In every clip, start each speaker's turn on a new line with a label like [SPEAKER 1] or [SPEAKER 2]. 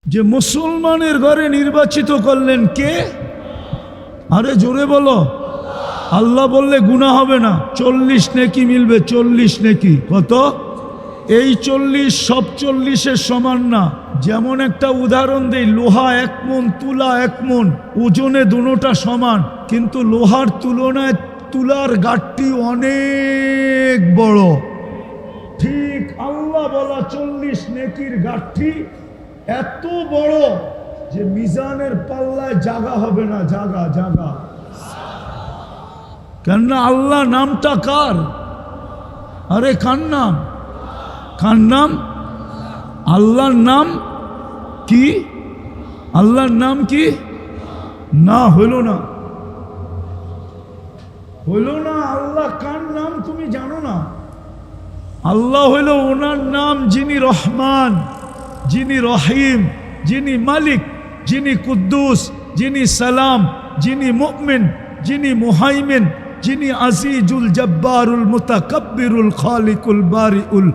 [SPEAKER 1] যে মুসলমানের ঘরে নির্বাচিত করলেন কে? আরে জোরে বলো। আল্লাহ বললে গুনাহ হবে না, 40 নেকি মিলবে, 40 নেকি। কত? এই 40 সব 40-এর সমান না। যেমন একটা উদাহরণ দেই, লোহা 1 মণ, তুলা 1 মণ, ওজনে দুটোটা সমান, কিন্তু লোহার তুলনায় তুলার গাঁটটি অনেক বড়। ঠিক আল্লাহ বলা 40 নেকির গাঁটটি এত বড় যে মিজানের পাল্লায় জাগা হবে না, জাগা জাগা। কেননা আল্লাহ নামটা কার? আরে কার নাম? কার নাম? আল্লাহর নাম কি? আল্লাহর নাম কি? না হইল না, হইল না। আল্লাহ কার নাম তুমি জানো না? আল্লাহ হইল ওনার নাম যিনি রহমান, যিনি রহিম, যিনি মালিক, যিনি কুদ্দুস, যিনি সালাম, যিনি মুমিন, যিনি মুহাইমিন, যিনি আজিজুল জব্বারুল মুতাকাব্বিরুল খালিকুল বারিউল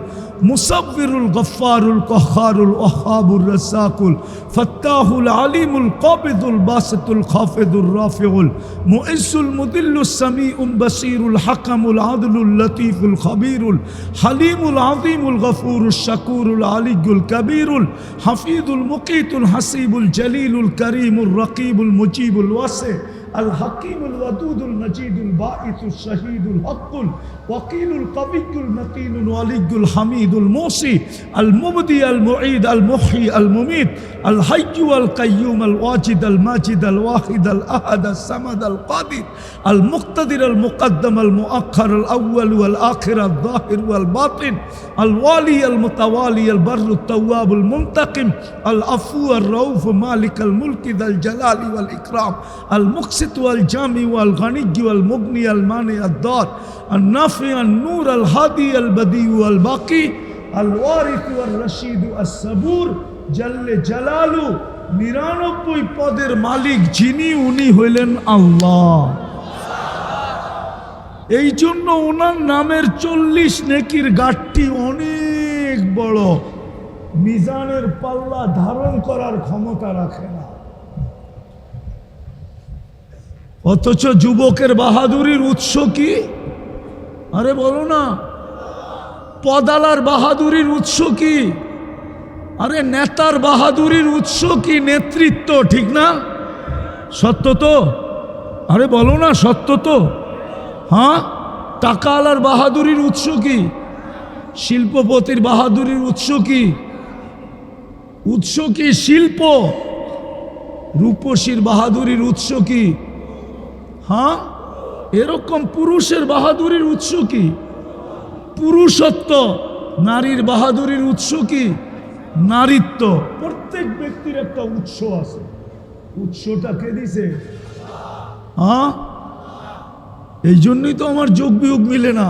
[SPEAKER 1] মুসাব্বিরুল গফফারুল কহ্হারুল ওয়াহ্হাবুর রাসাকুল ফাত্তাহুল আলিমুল কাবিদুল বাসিতুল খাফিদুর রাফিউল মুইজ্জুল মুদিল্লুস সামিউল বাসিরুল হাকামুল আদলুল লতীফুল খবীরুল হালিমুল আযীমুল গফুরুশ শাকুরুল আলিয়্যুল কবীরুল হাফিজুল মুকীতুল হাসিবুল জলিলুল করিমুর রকিবুল মুজিবুল ওয়াসি الحكيم الودود المجيد الباعث الشهيد الحق الوكيل القوي المتين الولي الحميد الموصي المبدي المعيد المحيي المميت الحي والقيوم الواجد الماجد الواحد الأحد الصمد القادر المقتدر المقدم المؤخر الأول والآخر الظاهر والباطن الوالي المتوالي البر التواب المنتقم العفو الرؤوف مالك الملك ذا الجلال والإكرام المقسط والجامع والغني والمغني المانع الضار النافع النور الهادي البديع والباقي الوارث والرشيد الصبور جل جلاله 99 পদের মালিক যিনি, উনি হইলেন আল্লাহ। এই জন্য ওনার নামের 40 নেকির গাঁটটি অনেক বড়, মিজানের পাল্লা ধারণ করার ক্ষমতা রাখে না। অথচ যুবকের বাহাদুরির উৎস কি? আরে বলো না। পদালার বাহাদুরির উৎস কি? আরে নেতার বাহাদুরির উৎস কি? নেতৃত্ব, ঠিক না? সত্য তো? আরে বলো না, সত্য তো? হ্যাঁ। টাকাওয়ালার বাহাদুরির উৎস কি? শিল্পপতির বাহাদুরির উৎস কি? উৎস কি? শিল্প। রূপসীর বাহাদুরির উৎস কি? হ্যাঁ। এরকম পুরুষের বাহাদুরির উৎস কি? পুরুষত্ব। নারীর বাহাদুরির উৎস কি? নারীত্ব। প্রত্যেক ব্যক্তির একটা উৎস আছে। উৎসটা কে দিছে? হ্যাঁ। এই জন্যই তো আমার যোগ বিয়োগ মিলে না,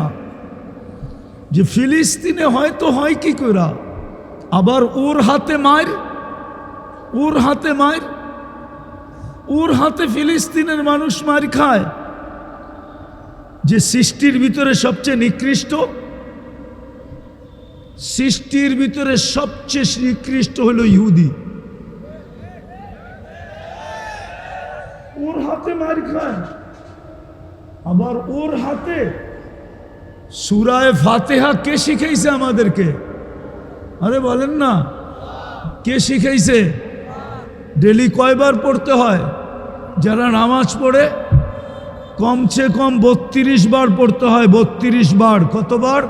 [SPEAKER 1] যে ফিলিস্তিনে হয়তো হয় কি করা, আবার ওর হাতে মার, ওর হাতে মার, ওর হাতে ফিলিস্তিনের মানুষ মার খায়। যে সৃষ্টির ভিতরে সবচেয়ে নিকৃষ্ট, সৃষ্টির ভিতরে সবচেয়ে নিকৃষ্ট হলো ইহুদি, ওর হাতে মার খায়। আবার ওর হাতে সূরায়ে ফাতিহা কে শিখাইছে আমাদেরকে? আরে বলেন না, কে শিখাইছে? ডেলি কয়বার পড়তে হয়? যারা নামাজ পড়ে কমসে কম 32 বার পড়তে হয়। 32 বার। কতবার?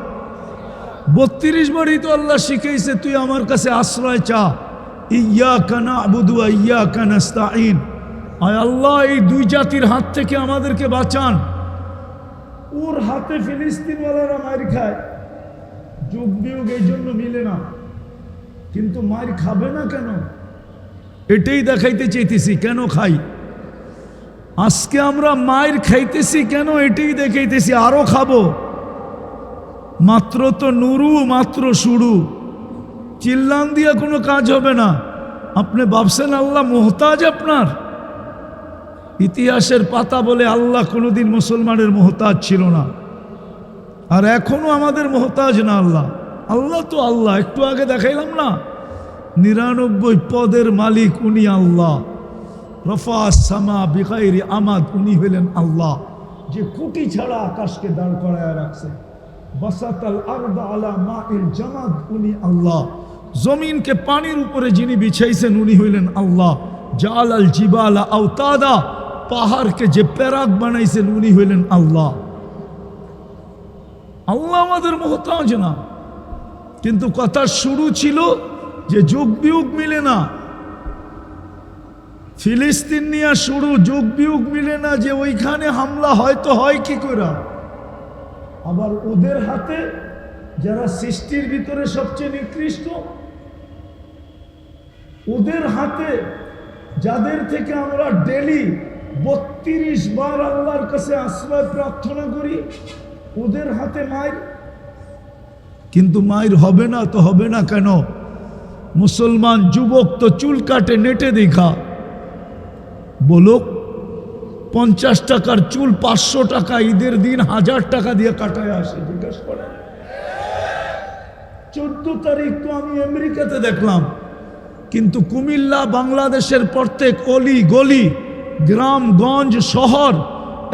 [SPEAKER 1] 32 বারই তো আল্লাহ শিখাইছে তুই আমার কাছে আশ্রয় চা। ইয়্যাকা না'বুদু ওয়া ইয়্যাকা নাস্তাঈন। আয় আল্লাহ, এই দুই জাতির হাত থেকে আমাদেরকে বাঁচান। ওর হাতে ফিলিস্তিনওয়ালারা মার খায়। যোগ বিয়োগ এই জন্য মিলে না, কিন্তু মার খাবে না কেন? এটাই দেখাইতে চাইতেছি। কেন খাই? আজকে আমরা মায়ের খাইতেছি কেন? এটাই দেখাইতেছি। আরো খাবো। মাত্র তো নুরু, মাত্র শুরু। চিল্লান দিয়া কোনো কাজ হবে না। আপনি ভাবছেন আল্লাহ মোহতাজ আপনার? ইতিহাসের পাতা বলে আল্লাহ কোনোদিন মুসলমানের মোহতাজ ছিল না, আর এখনো আমাদের মোহতাজ না আল্লাহ। আল্লাহ তো আল্লাহ। একটু আগে দেখাইলাম না, 99 পদের মালিক উনি আল্লাহ। রফা সামা বিগাইরি আমাদ, উনি হলেন আল্লাহ যে কুটি ছাড়া আকাশকে দাঁড় করায় রাখছে। বাসাতাল আরদা আলা মাইল জামাদ, উনি আল্লাহ। জমিনকে পানির উপরে যিনি বিছাইছেন উনি হইলেন আল্লাহ। জালাল জিবালা আওতাদা, পাহাড়কে যে প্যারাক বানাইছেন উনি হইলেন আল্লাহ। আল্লাহ আমাদের মুহতাজ না, কিন্তু কথা শুরু ছিল যে যুগ বিয়োগ মিলে না। ফিলিস্তিন নিয়ে শুরু, যুগ বিয়োগ মিলে না, যে ওইখানে হামলা হয়তো হয় কি করে। আবার ওদের হাতে যারা সৃষ্টির ভিতরে সবচেয়ে নিকৃষ্ট, ওদের হাতে যাদের থেকে আমরা ডেলি 32 বার আল্লাহর কাছে আশ্রয় প্রার্থনা করি, ওদের হাতে মায়ের। কিন্তু মায়ের হবে না তো হবে না কেন? মুসলমান যুবক তো চুল কাটে নেটে দেখা, বলো 50 টাকার চুল 500 টাকা, ঈদের দিন 1000 টাকা দিয়ে কাটায় আসে। জিজ্ঞাসা করে 14 তারিখ তো আমি আমেরিকাতে দেখলাম, কিন্তু কুমিল্লা বাংলাদেশের প্রত্যেক অলি গলি, গ্রামগঞ্জ, শহর,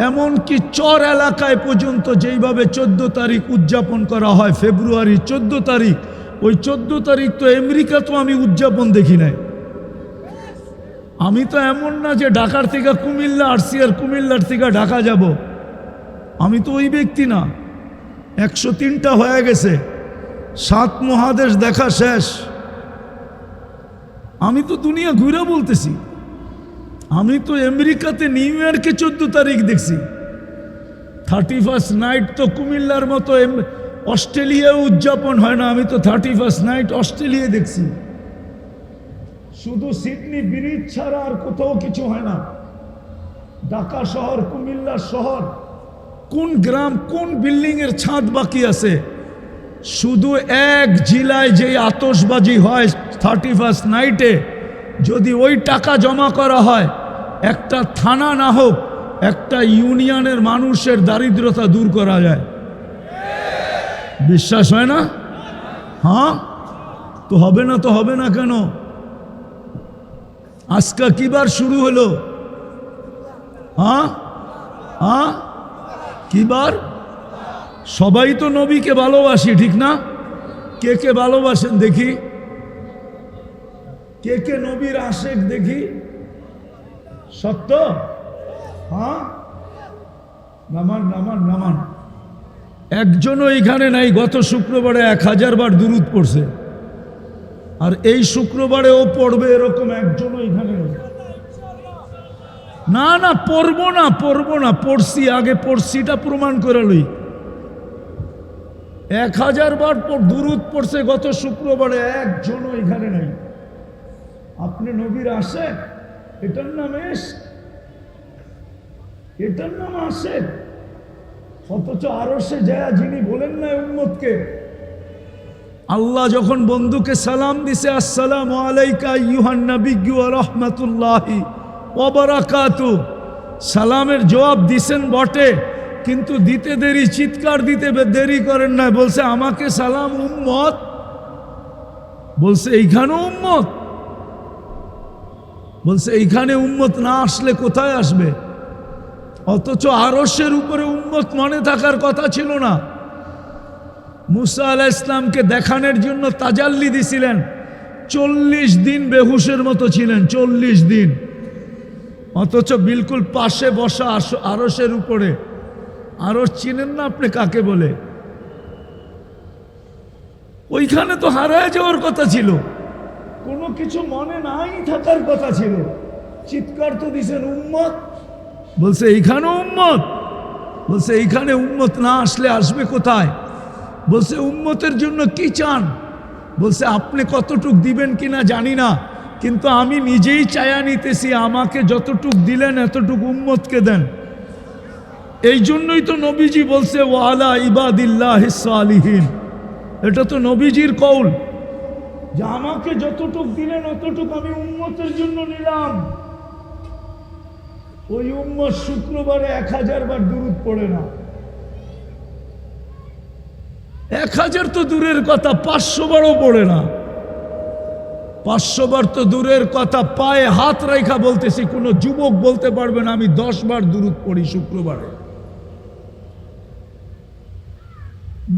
[SPEAKER 1] এমনকি চর এলাকায় পর্যন্ত যেইভাবে 14 তারিখ উদযাপন করা হয়, ফেব্রুয়ারি 14 তারিখ, ওই 14 তারিখ তো আমেরিকা তো আমি উদযাপন দেখি নাই। আমি তো এমন না যে ঢাকার থেকে কুমিল্লা আসছি আর কুমিল্লার থেকে ঢাকা যাব, আমি তো ওই ব্যক্তি না। 103টা হয়ে গেছে, 7 মহাদেশ দেখা শেষ। আমি তো দুনিয়া ঘুরে বলতেছি, আমি তো আমেরিকাতে নিউ ইয়র্কে 14 তারিখ দেখছি। 31st নাইট তো কুমিল্লার মতো অস্ট্রেলিয়ায় উদযাপন হয় না, আমি তো 31st নাইট অস্ট্রেলিয়ায় দেখছি। শুধু সিডনি ব্রিজ ছাড়া আর কোথাও কিছু হয় না। ঢাকা শহর, কুমিল্লা শহর, কোন গ্রাম, কোন বিল্ডিং এর ছাদ বাকি আছে? শুধু এক জেলায় যে আতশবাজি হয় 31st নাইটে, যদি ওই টাকা জমা করা হয়, একটা থানা না হোক, একটা ইউনিয়নের মানুষের দারিদ্রতা দূর করা যায়। বিশ্বাস হয় না? হ্যাঁ, তো হবে না তো হবে না কেন? আজকে কিবার শুরু হলো? হ্যাঁ হ্যাঁ, কিবার? সবাই তো নবীকে ভালোবাসি, ঠিক না? কে কে ভালোবাসেন দেখি, কে কে নবীর আশেক দেখি। সত্য? হ্যাঁ, নামান নামান নামান। একজনও এখানে নাই গত শুক্রবারে 1000 বার দুরূদ পড়ছে, আর এই শুক্রবারে ও পড়বে এরকম একজনও এখানে নেই। না না, পড়বো না, পড়বো না, পড়ছি, আগে পড়ছিটা প্রমাণ করে লই। 1000 বার দুরূদ পড়ছে গত শুক্রবারে, একজনও এখানে নাই। আপনি নবীর আশেক, এটার নাম ইশক, এটার নাম আশেক। অথচ আরশে যায় যিনি বলেন না উম্মতকে, আল্লাহ যখন বন্ধুকে সালাম দিছে, আসসালামু আলাইকা আইয়ুহান নাবিয়্যু ওয়া রাহমাতুল্লাহি ওয়া বারাকাতুহু, সালামের জবাব দিছেন বটে, কিন্তু দিতে দেরি, চিৎকার দিতে দেরি করেন না। বলছে আমাকে সালাম উম্মত, বলছে এইখানেও উম্মত, বলছে এইখানে উম্মত না আসলে কোথায় আসবে? অথচ আরশের উপরে উম্মত মনে থাকার কথা ছিল না। মুসা আলাইহিস সালামকে দেখানোর জন্য তাজাল্লি দিছিলেন, 40 দিন বেহুশের মতো ছিলেন, 40 দিন। অথচ বিলকুল পাশে বসা আরশের উপরে। আরশ চিনেন না আপনি কাকে বলে? ওইখানে তো হারায় যাওয়ার কথা ছিল, কোনো কিছু মনে নাই থাকার কথা ছিল। চিৎকার তো দিছেন উম্মত, বলছে এইখানেও উম্মত, বলছে এইখানে উম্মত না আসলে আসবে কোথায়? বলছে উম্মতের জন্য কি চান? বলছে আপনি কতটুক দিবেন কিনা জানি না, কিন্তু আমি নিজেই চায়া নিতেছি, আমাকে যতটুক দিলেন এতটুক উম্মতকে দেন। এই জন্যই তো নবীজি বলছে ওয়ালা ইবাদিল্লাহিস সালিহিন, এটা তো নবীজির কওল যে আমাকে যতটুক দিলেন অতটুক আমি উম্মতের জন্য নিলাম। ওই উম্মত শুক্রবারে 1000 বার দুরূদ পড়ে না। 1000 তো দূরের কথা, 500 বারও পড়ে না। 500 বার তো দূরের কথা, পায়ে হাত রেখা বলতেছি, কোনো যুবক বলতে পারবে না আমি 10 বার দুরূদ পড়ি শুক্রবারে,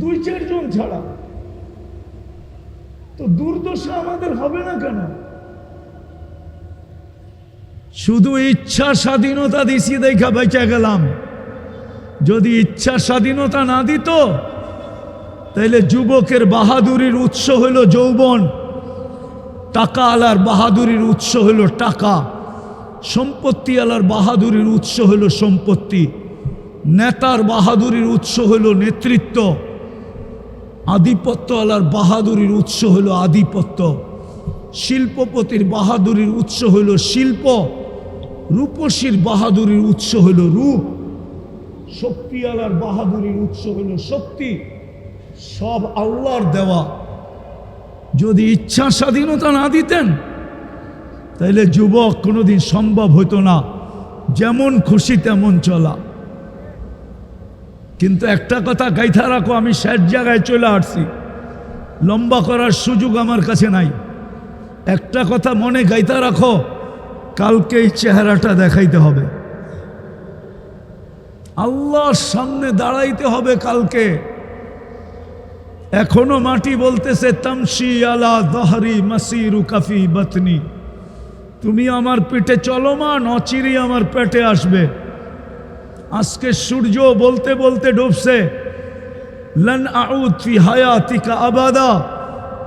[SPEAKER 1] 2-4 জন ছাড়া। তো দুর্দশা আমাদের হবে না কেন? শুধু ইচ্ছা স্বাধীনতা দিছি দেখা বেঁচে গেলাম। যদি ইচ্ছা স্বাধীনতা না দিত তাহলে যুবকের বাহাদুরির উৎস হইল যৌবন, টাকা আলার বাহাদুরির উৎস হইল টাকা, সম্পত্তি আলার বাহাদুরির উৎস হইল সম্পত্তি, নেতার বাহাদুরির উৎস হইল নেতৃত্ব, আধিপত্য আলার বাহাদুরির উৎস হইল আধিপত্য, শিল্পপতির বাহাদুরির উৎস হইল শিল্প, রূপসীর বাহাদুরির উৎস হইল রূপ, শক্তি আলার বাহাদুরির উৎস হইল শক্তি। সব আল্লাহর দেওয়া। যদি ইচ্ছা স্বাধীনতা না দিতেন তাহলে যুবক কোনোদিন সম্ভব হতো না, যেমন খুশি তেমন চলা। কিন্তু একটা কথা গাইথা রাখো, আমি শেষ জায়গায় চলে আসছি, লম্বা করার সুযোগ আমার কাছে নাই। একটা কথা মনে গাইথা রাখো, কালকে এই চেহারাটা দেখাইতে হবে, আল্লাহর সামনে দাঁড়াইতে হবে কালকে। এখনো মাটি বলতেছে তামশি আলা দহরি মাসিরু কাফি বাতনি, তুমি আমার পেটে চলমান, অচিরেই আমার পেটে আসবে। আজকে সূর্য বলতে বলতে ডুবছে, লান আউদ ফি হায়াতিকা আবাদা,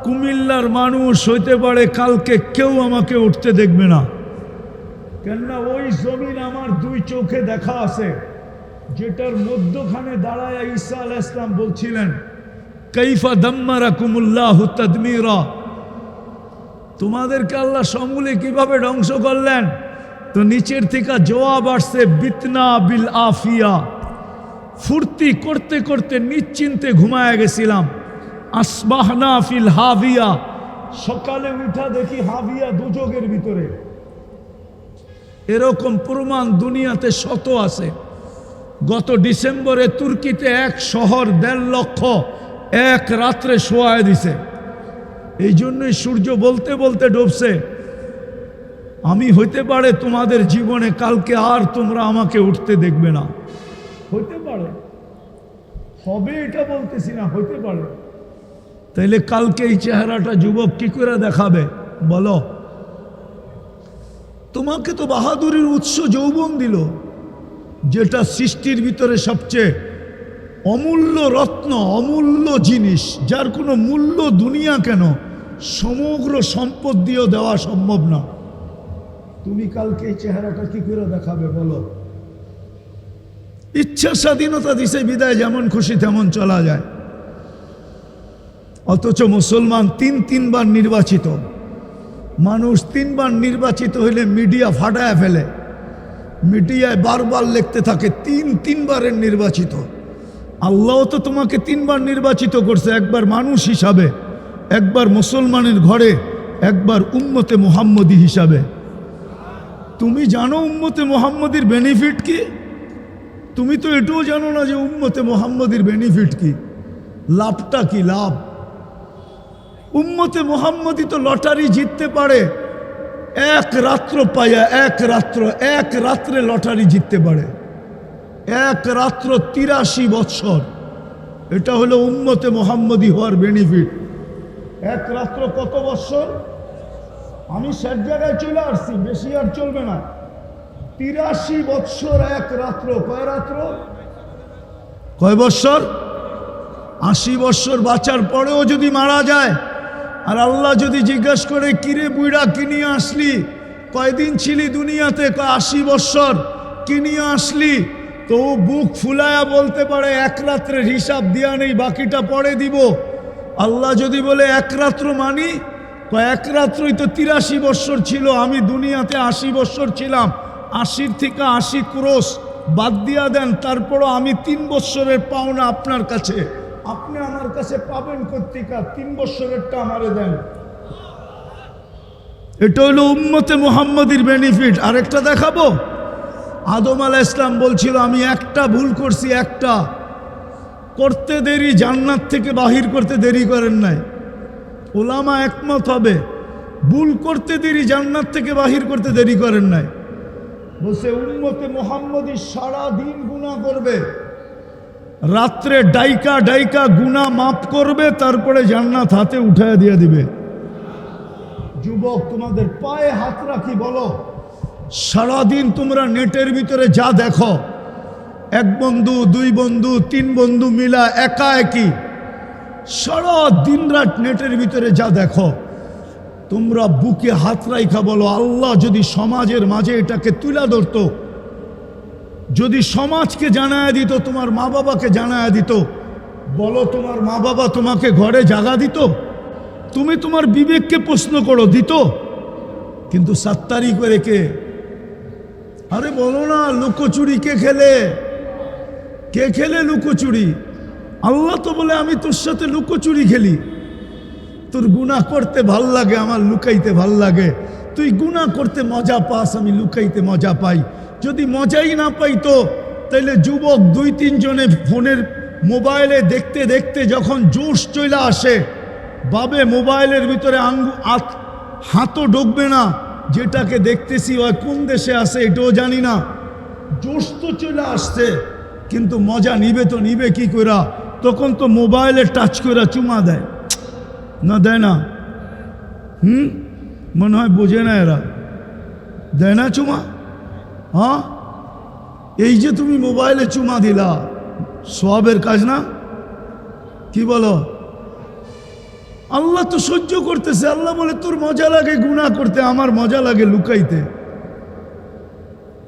[SPEAKER 1] কুমিল্লার মানুষ হইতে পারে কালকে কেউ আমাকে উঠতে দেখবে না। কেননা ওই জমিন আমার 2 চোখে দেখা আছে, যেটার মধ্যখানে দাঁড়ায় ঈসা আলাইহিস সালাম বলছিলেন কাইফা দাম্মারাকুমুল্লাহু তাদমীরা, তোমাদেরকে আল্লাহ সমূলে কিভাবে ধ্বংস করলেন। তো নিচের থেকে জবাব আসছে বিতনা বিল আফিয়া, ফুর্তি করতে করতে নিশ্চিন্তে ঘুমায় গেছিলাম। আসবাহনা ফিল হাভিয়া, সকালে উঠা দেখি হাভিয়া দুযোগের ভিতরে। এরকম প্রমাণ দুনিয়াতে শত আছে। গত ডিসেম্বরে তুর্কিতে এক শহর 1.5 লক্ষ এক রাত্রে শোয়ায় দিছে। এই জন্যই সূর্য বলতে বলতে ডুবছে, আমি হইতে পারে তোমাদের জীবনে কালকে আর তোমরা আমাকে উঠতে দেখবে না। হইতে পারে, হবে এটা বলতেছি না, হইতে পারে। তাইলে কালকে এই চেহারাটা যুবক কি করে দেখাবে বলো? তোমাকে তো বাহাদুরির উৎস যৌবন দিল, যেটা সৃষ্টির ভিতরে সবচেয়ে অমূল্য রত্ন, অমূল্য জিনিস, যার কোনো মূল্য দুনিয়া কেন সমগ্র সম্পদ দিয়েও দেওয়া সম্ভব না। তুমি কালকে এই চেহারাটা কি করে দেখাবে বলো? ইচ্ছা স্বাধীনতা দিছে বিদায় যেমন খুশি তেমন চলা যায়। অথচ মুসলমান 3 বার নির্বাচিত মানুষ, 3 বার নির্বাচিত হইলে মিডিয়া ফাটায় ফেলে, মিডিয়ায় বারবার লিখতে থাকে 3 বারের নির্বাচিত। আল্লাহ তো তোমাকে 3 বার নির্বাচিত করছে, একবার মানুষ হিসাবে, একবার মুসলমানের ঘরে, একবার উম্মতে মুহাম্মদী হিসাবে। তুমি জানো উম্মতে মুহাম্মদীর বেনিফিট কি? তুমি তো এটাও জানো না যে উম্মতে মুহাম্মদীর বেনিফিট কি, লাভটা কি। লাভ, উম্মতে মুহাম্মদী তো লটারি জিততে পারে, এক রাত্র পাইয়া, এক রাত্রে লটারি জিততে পারে, এক রাত্র 83 বৎসর। এটা হলো উম্মতে মুহাম্মদী হওয়ার বেনিফিট। এক রাত্র কত বৎসর? আমি শেষ জায়গায় চলে আসছি, বেশি আর চলবে না। 83 বৎসর এক রাত্র। কয় রাত্র? কয় বৎসর? 80 বৎসর বাঁচার পরেও যদি মারা যায়, আর আল্লাহ যদি জিজ্ঞেস করে কিরে বুইড়া কি নিয়ে আসলি, কয়দিন ছিলি দুনিয়াতে? 80 বৎসর। কি নিয়ে আসলি? তো বুক ফুলায়া বলতে পারে এক রাত্রের হিসাব দিয়া নেই, বাকিটা পরে দিব। আল্লাহ যদি বলে এক রাত্র মানি, এক রাত্রই তো 83 বৎসর ছিল, আমি দুনিয়াতে 80 বৎসর ছিলাম, 80 থেকে 80 ক্রোশ বাদ দিয়া দেন, তারপরও আমি 3 বৎসরের পাওনা আপনার কাছে, আপনি আমার কাছে পাবেন কর্তিকা, 3 বৎসরেরটা আমারে দেন। এটা হলো উম্মতে মুহাম্মদীর বেনিফিট। আরেকটা দেখাবো। আদম আলাইহিস সালাম বলছিল আমি একটা ভুল করছি, একটা করতে দেরি, জান্নাত থেকে বাহির করতে দেরি করেন নাই। ওলামা একমত হবে ভুল করতে দেরি, জান্নাত থেকে বাহির করতে দেরি করেন নাই। বলছে উম্মতে মুহাম্মদী সারা দিন গুনাহ করবে, রাত্রে ডাইকা ডাইকা গুনাহ মাফ করবে, তারপরে জান্নাত হাতে উঠায় দিয়ে দিবে। যুবক, তোমাদের পায়ে হাত রাখি, বলো সারাদিন তোমরা নেটের ভিতরে যা দেখো, এক বন্ধু, দুই বন্ধু, তিন বন্ধু মিলা একা একই সারা দিন রাত নেটের ভিতরে যা দেখো, তোমরা বুকে হাত রাইখা বলো, আল্লাহ যদি সমাজের মাঝে এটাকে তুলে ধরতো, যদি সমাজকে জানায় দিত, তোমার মা বাবাকে জানায় দিত, বলো তোমার মা বাবা তোমাকে ঘরে জাগা দিত? তুমি তোমার বিবেককে প্রশ্ন করো, দিত? কিন্তু সাত্তারি করে কে? আরে বলো না, লুকোচুরি কে খেলে? কে খেলে লুকোচুরি? আল্লাহ তো বলে আমি তোর সাথে লুকোচুরি খেলি। তোর গুনাহ করতে ভাল লাগে, আমার লুকাইতে ভাল লাগে। তুই গুনাহ করতে মজা পাস, আমি লুকাইতে মজা পাই। যদি মজাই না পাইতো তাইলে যুবক দুই তিন জনে ফোনের মোবাইলে দেখতে দেখতে যখন জোশ চলে আসে, বাবে মোবাইলের ভিতরে হাতও ঢুকবে না, যেটাকে দেখতেছি ওই কোন দেশে আছে এটাও জানি না, জোশ তো চলে আসছে, কিন্তু মজা নিবে তো নিবে কি কইরা? তখন তো মোবাইলে টাচ করে চুমা দেয় না, দেয় না? মনে হয় বোঝে না এরা, দেয় না চুমা? হ্যাঁ, এই যে তুমি মোবাইলে চুমা দিলা, সওয়াবের কাজ না? কি বলো? আল্লাহ তো সহ্য করতেছে। আল্লাহ বলে তোর মজা লাগে গুনাহ করতে, আমার মজা লাগে লুকাইতে।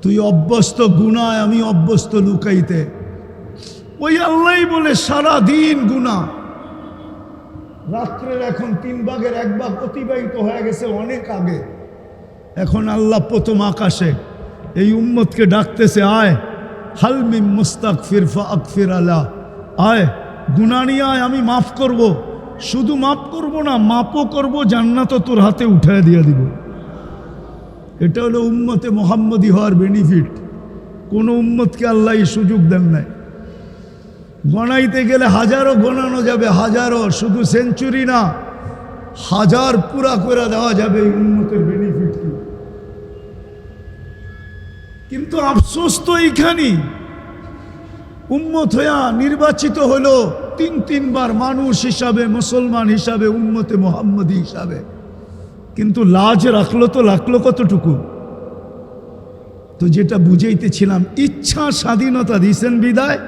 [SPEAKER 1] তুই অভ্যস্ত গুনায়, আমি অভ্যস্ত লুকাইতে। ওই আল্লাহই বলে সারা দিন গুনাহ। রাত্রের এখন 3 ভাগের 1 ভাগ অতিবাহিত হয়ে গেছে অনেক আগে। এখন আল্লাহ প্রথম আকাশে এই উম্মতকে ডাকতেছে, আয় হাল মিন মুস্তাগফির ফাগফির আলা, আয় গুনাহ নিয়ে আয়, আমি মাফ করব। শুধু মাফ করব না, মাপও করব, জান্নাতও তোর হাতে উঠায় দিয়ে দিব। এটা হলো উম্মতে মুহাম্মদী হওয়ার বেনিফিট। কোনো উম্মতকে আল্লাহ এই সুযোগ দেন নাই। গণাইতে গেলে হাজারও গণানো যাবে, হাজারও, শুধু সেঞ্চুরি না, হাজার পুরা করে দেওয়া যাবে এই উম্মতের বেনিফিট কি। কিন্তু আফসোস তো এইখানেই, উম্মত হইয়া নির্বাচিত হলো 3 বার মানুষ হিসাবে, মুসলমান হিসাবে, উম্মতে মুহাম্মদী হিসাবে, কিন্তু লাজ রাখলো তো রাখলো কতটুকু? তো যেটা বুঝাইতেছিলাম, ইচ্ছা স্বাধীনতা দিয়েছেন বিদায়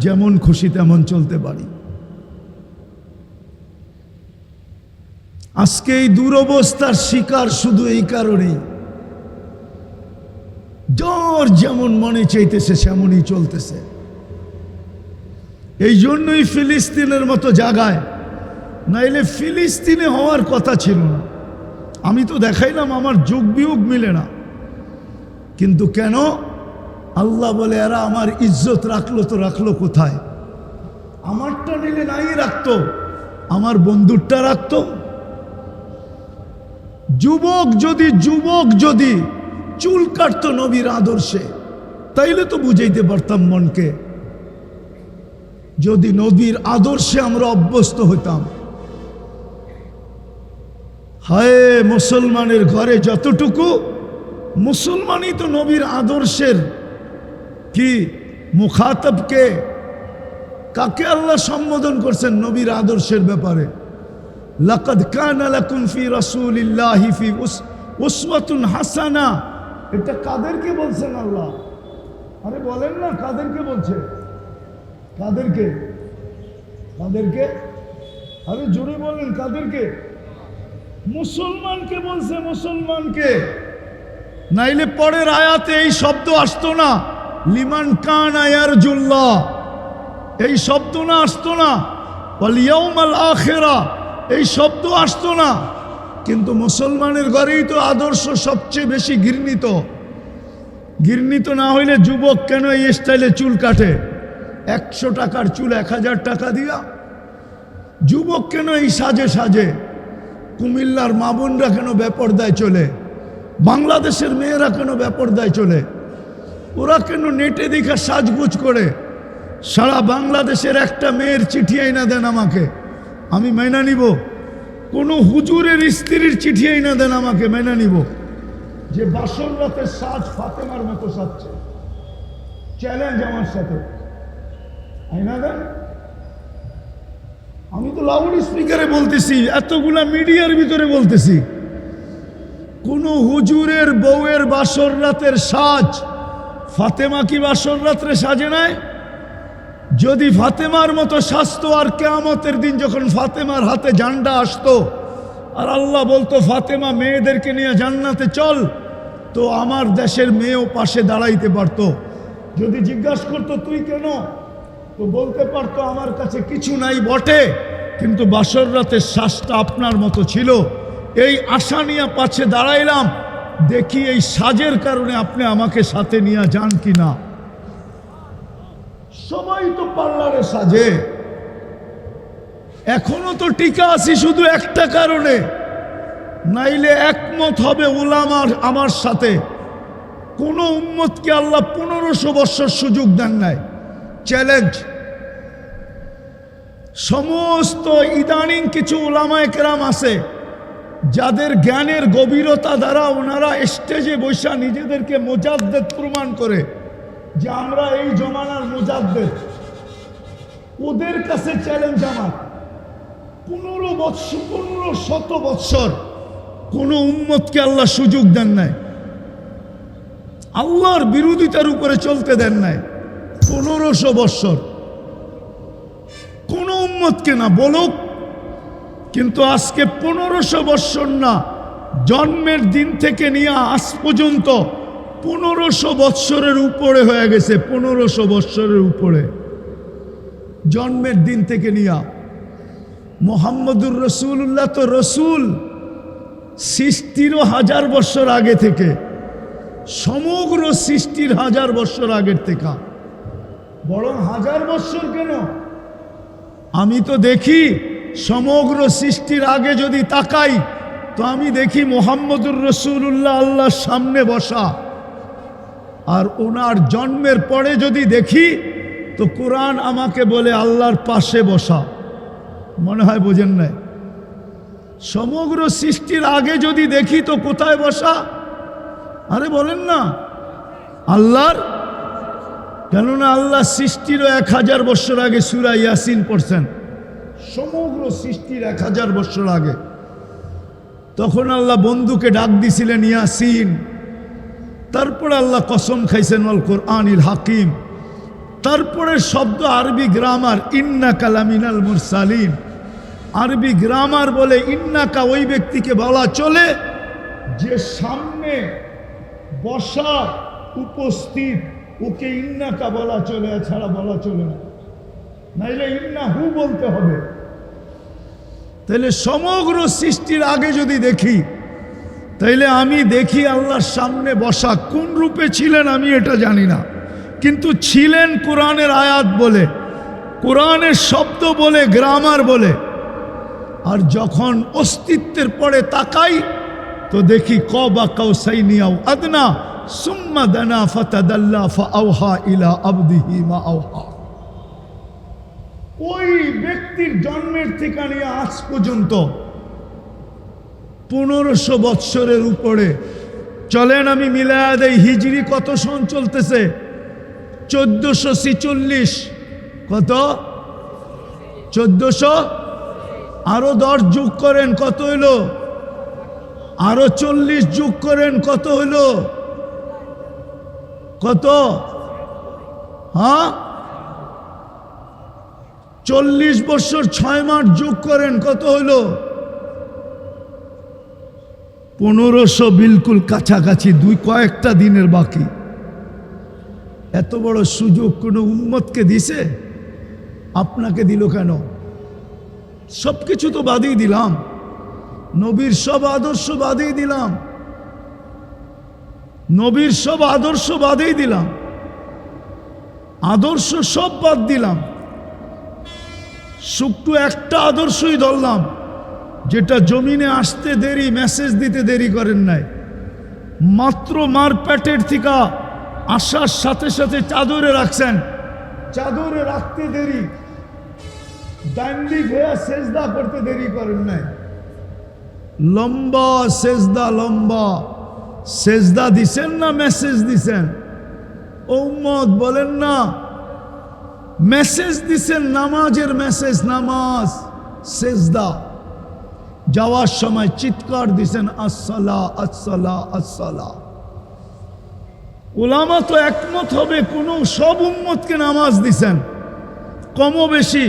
[SPEAKER 1] যেমন খুশি তেমন চলতে পারি। আজকে এই দুরবস্থার শিকার শুধু এই কারণেই, যার যেমন মনে চাইতেছে সেমনই চলতেছে। এই জন্যই ফিলিস্তিনের মতো জায়গায়, নাইলে ফিলিস্তিনে হওয়ার কথা ছিল না। আমি তো দেখাইলাম আমার যোগ বিয়োগ মিলে না, কিন্তু কেন? আল্লাহ বলে এরা আমার ইজ্জত রাখলো তো রাখলো কোথায়? আমারটা নিলে নাই রাখতো, আমার বন্ধুরটা রাখতো। যুবক যদি চুল কাটতো নবীর আদর্শে, তাইলে তো বুঝাইতে পারতাম মনকে। যদি নবীর আদর্শে আমরা অভ্যস্ত হইতাম। হায় মুসলমানের ঘরে যতটুকু, মুসলমানই তো নবীর আদর্শের কি মুখাতাবকে, কাকে আল্লাহ সম্বোধন করছেন নবীর আদর্শের ব্যাপারে? লাকাদ কানা লাকুম ফি রাসূলিল্লাহি ফি উসওয়াতুন হাসানা। এটা কাদেরকে বলছেন আল্লাহ? আরে বলেন না, কাদেরকে বলছে? কাদেরকে? কাদেরকে? আরে জোরে বলেন, কাদেরকে? মুসলমানকে বলছে, মুসলমানকে। নাইলে পরের আয়াতে এই শব্দ আসতো না, লিমান কানা ইয়ারজুল্লাহ, এই শব্দ না আসতো না, ওয়াল ইয়াউমাল আখিরা এই শব্দ আসতো না। কিন্তু মুসলমানের ঘরেই তো আদর্শ সবচেয়ে বেশি ঘৃণিত। ঘৃণিত না হইলে যুবক কেন এই স্টাইলে চুল কাটে? 100 টাকার চুল 1000 টাকা দিয়া। যুবক কেন এই সাজে সাজে? কুমিল্লার মা বোনরা কেন বেপরদায় চলে? বাংলাদেশের মেয়েরা কেন বেপরদায় চলে? ওরা কেন নেটে দেখা সাজগুজ করে? সারা বাংলাদেশের একটা মেয়ের চিঠি আইনা দেন আমাকে, আমি মাইনা নিব। কোনো হুজুরের স্ত্রীর চিঠি না দেন আমাকে, মেনে নিব যে বাসর রাতের সাজ ফাতেমার মতো সাজছে। চ্যালেঞ্জ আমার সাথে, আইনা দেন। আমি তো লাউড স্পিকারে বলতেছি, এতগুলা মিডিয়ার ভিতরে বলতেছি, কোন হুজুরের বউয়ের বাসর রাতের সাজ ফাতেমা কি বাসর রাত্রে সাজে নাই? যদি ফাতেমার মতো সাজতো, আর কিয়ামতের দিন যখন ফাতেমার হাতে ঝান্ডা আসতো আর আল্লাহ বলতো ফাতেমা মেয়েদেরকে নিয়ে জান্নাতে চল, তো আমার দেশের মেয়েও পাশে দাঁড়াইতে পারতো। যদি জিজ্ঞাসা করতো তুই কেন, তো বলতে পারতো আমার কাছে কিছু নাই বটে, কিন্তু বাসর রাতের শ্বাসটা আপনার মতো ছিল। এই আশা নিয়ে পাশে দাঁড়াইলাম, দেখি এই সাজের কারণে আপনি আমাকে সাথে নিয়ে যান কি না। সবাই তো পার্লারে সাজে, এখনো তো টিকা আছি শুধু একটা কারণে, নাইলে একমত হবে উলামার আমার সাথে। কোন উম্মতকে আল্লাহ 1500 বছর সুযোগ দেন নাই। চ্যালেঞ্জ সমস্ত ইদানিং কিছু উলামায়ে কেরাম আছে যাদের জ্ঞানের গভীরতা দ্বারা ওনারা স্টেজে বসা নিজেদেরকে মুজাদ্দেদ প্রমাণ করে যে আমরা এই জমানার মুজাদ্দেদ। ওদের কাছে চ্যালেঞ্জ আমার, 1500 বৎসর কোন উম্মতকে আল্লাহ সুযোগ দেন নাই, আল্লাহর বিরোধিতার উপরে চলতে দেন নাই। 1500 বৎসর কোন উম্মতকে না বলুক, কিন্তু আজকে 1500 বৎসর না, জন্মের দিন থেকে নিয়ে আজ পর্যন্ত 1500 বৎসরের উপরে হয়ে গেছে। 1500 বৎসরের উপরে জন্মের দিন থেকে নিয়ে। মুহাম্মদুর রাসূলুল্লাহ তো রসুল সৃষ্টির 1000 বৎসর আগে থেকে, সমগ্র সৃষ্টির 1000 বৎসর আগের থেকে, বরং 1000 বৎসর কেন, আমি তো দেখি সমগ্র সৃষ্টির আগে যদি তাকাই তো আমি দেখি মুহাম্মদুর রাসূলুল্লাহ আল্লাহর সামনে বসা, আর ওনার জন্মের পরে যদি দেখি তো কোরআন আমাকে বলে আল্লাহর পাশে বসা। মনে হয় বোঝেন নাই? সমগ্র সৃষ্টির আগে যদি দেখি তো কোথায় বসা? আরে বলেন না আল্লাহর, কেননা আল্লাহ সৃষ্টিরও 1000 বছর আগে সূরা ইয়াসিন পড়ছেন, সমগ্র সৃষ্টির 1000 বছর আগে। তখন আল্লাহ বন্ধুকে ডাক দিছিলেন ইয়াসিন, তারপরে আল্লাহ কসম খাইছেন আল কোরআনিল হাকিম, তারপরে শব্দ আরবি গ্রামার ইন্নাকা লামিনাল মুরসালিন। আরবি গ্রামার বলে ইন্নাকা ওই ব্যক্তিকে বলা চলে যে সামনে বসা উপস্থিত, ওকে ইন্নাকা বলা চলে, ছাড়া বলা চলে না, নাইলে ইন্নাহু বলতে হবে। তাহলে সমগ্র সৃষ্টির আগে যদি দেখি, তাইলে আমি দেখি আল্লাহর সামনে বসা। কোন রূপে ছিলেন আমি এটা জানি না, কিন্তু ছিলেন কোরআনের আয়াত বলে, কোরআনের শব্দ বলে, গ্রামার বলে। আর যখন অস্তিত্বের পরে তাকাই তো দেখি কবা কাউসাইনি আও আদনা সুম্মা দানা ফাতাদাল্লা ফাআওহা ইলা আবদিহি মা আওহা। ওই ব্যক্তির জন্মের থেকে নিয়ে আজ পর্যন্ত 1500 বৎসরের উপরে। চলেন আমি মিলায়া দেই, হিজরি কত সন চলতেছে? 1446। কত? 1400। আরো 10 যোগ করেন, কত হইল? আরো 40 যোগ করেন, কত হইল? কত? হ্যাঁ, 40 বছর 6 মাস যোগ করেন, কত হইল? 1500। বিলকুল কাছাকাছি, কয়েকটা দিনের বাকি। এত বড় সুযোগ কোনো উম্মতকে দিছে? আপনাকে দিল কেন? সব কিছু তো বাদই দিলাম, নবীর সব আদর্শ বাদই দিলাম, নবীর সব আদর্শ বাদই দিলাম, আদর্শ সব বাদ দিলাম, শুধু একটা আদর্শই ধরলাম, যেটা জমিনে আসতে দেরি, মেসেজ দিতে দেরি করেন নাই। মাত্র মার পেটের থেকে আসার সাথে সাথে চাদরে রাখছেন, চাদরে রাখতে দেরি, দান্ডি ভেয়া সেজদা করতে দেরি করেন নাই। লম্বা সেজদা, লম্বা সেজদা দিছেন না মেসেজ দিছেন? ও উম্মত বলেন না, মেসেজ দিছেন, নামাজের মেসেজ, নামাজ সেজদা। যাওয়ার সময় চিৎকার দিছেন আসসালা আসসালা আসসালা। উলামা তো একমত হবে, কোনো সব উম্মতকে নামাজ দিছেন কমও বেশি,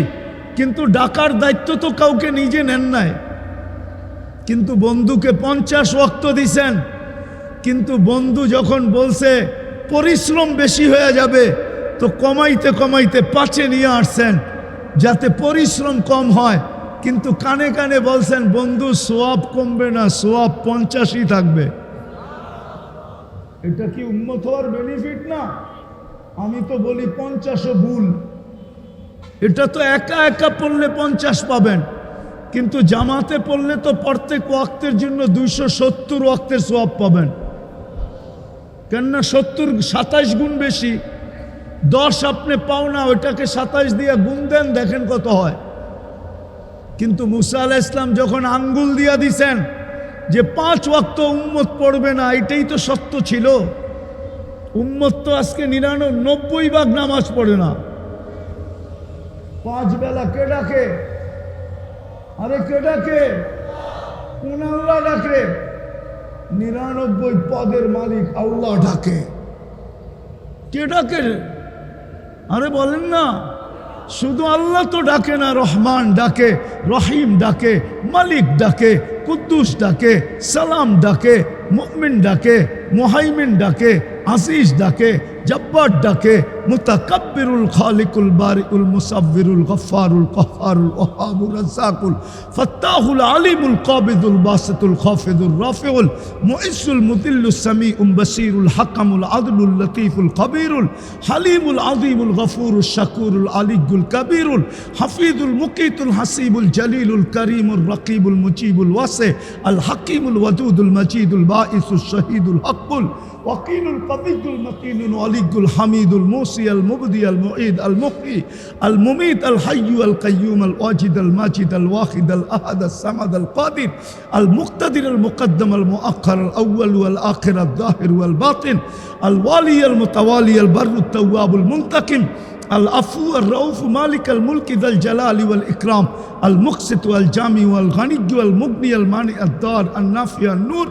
[SPEAKER 1] কিন্তু ডাকার দায়িত্ব তো কাউকে নিজে নেন নাই। কিন্তু বন্ধুকে 50 ওয়াক্ত দিছেন, কিন্তু বন্ধু যখন বলছে পরিশ্রম বেশি হয়ে যাবে তো কমাইতে কমাইতে 5-এ নিয়ে আসছেন যাতে পরিশ্রম কম হয়, কিন্তু কানে কানে বলছেন বন্ধু সোয়াব কমবে না, সোয়াব 50ই থাকবে। এটা কি উম্মত হওয়ার বেনিফিট না? আমি তো বলি 50ও ভুল। এটা তো একা একা পড়লে 50 পাবেন, কিন্তু জামাতে পড়লে তো প্রত্যেক ওয়াক্তের জন্য 270 ওয়াক্তের সোয়াব পাবেন। কেননা 27 গুণ বেশি, 10 আপনি পাও না, ওইটাকে 27 দিয়ে গুণ দেন, দেখেন কত হয়। কিন্তু মুসা আলাইহিস সালাম যখন আঙ্গুল দিয়া দিছেন যে 5 ওয়াক্ত উম্মত পড়বে না, এটাই তো সত্য ছিল। উম্মত তো আজকে 99 নামাজ পড়ে না। 5 বেলা কে ডাকে? আরে কে ডাকে? কোন আল্লাহ ডাকে? 99 পদের মালিক আল্লাহ ডাকে। কে ডাকে? আরে বলেন না, শুধু আল্লাহ তো ডাকে না, রহমান ডাকে, রহিম ডাকে, মালিক ডাকে, কুদ্দুস ডাকে, সালাম ডাকে, মুমিন ডাকে, মুহাইমিন ডাকে, আজিজ ডাকে, জব্বার ডাকে, মুতাকাব্বিরুল খালিকুল বারিউল মুসাব্বিরুল গফফারুল কহ্হারুল ওয়াহাবুর রাজ্জাকুল ফাত্তাহুল আলিমুল কাবিদুল বাসিতুল খাফিদুর রাফিউল মুইসুল মুদিল্লুস সামিউম বাসিরুল হাকামুল আদলুল লতীফুল কবিরুল হালিমুল আযীমুল গফুরুশ শাকুরুল আলিয়ুল কবিরুল হাফিজুল মুকিতুল হাসিবুল জলিলুল করিমুর রকিবুল মুজিবুল ওয়াসি আল হাকিমুল ওয়াদুদুল মজিদুল বাঈসুশ শহীদুল হকুল ওয়াকিলুল কবিদুল মতিনুল ওয়ালিয়ুল হামিদুল মুসি আল মুবদি আল মুঈদ আল মুহয়ি আল মুমীত আল হাইয়্যু আল কাইয়্যুম আল ওয়াজিদ আল মাজিদ আল ওয়াহিদ আল আহাদ আল সামাদ আল কাদির আল মুক্তাদির আল মুকদ্দম আল মুআখ্খার আল আউয়াল ওয়াল আখির আল যাহির ওয়াল বাতিন আল ওয়ালি আল মুতাওয়ালি আল বাররুত তাওয়াবুল মুনতাকিম العفو الرؤوف مالك الملك ذا الجلال والإكرام المقسط والجامع والغني والمغني المانع الضار النافع النور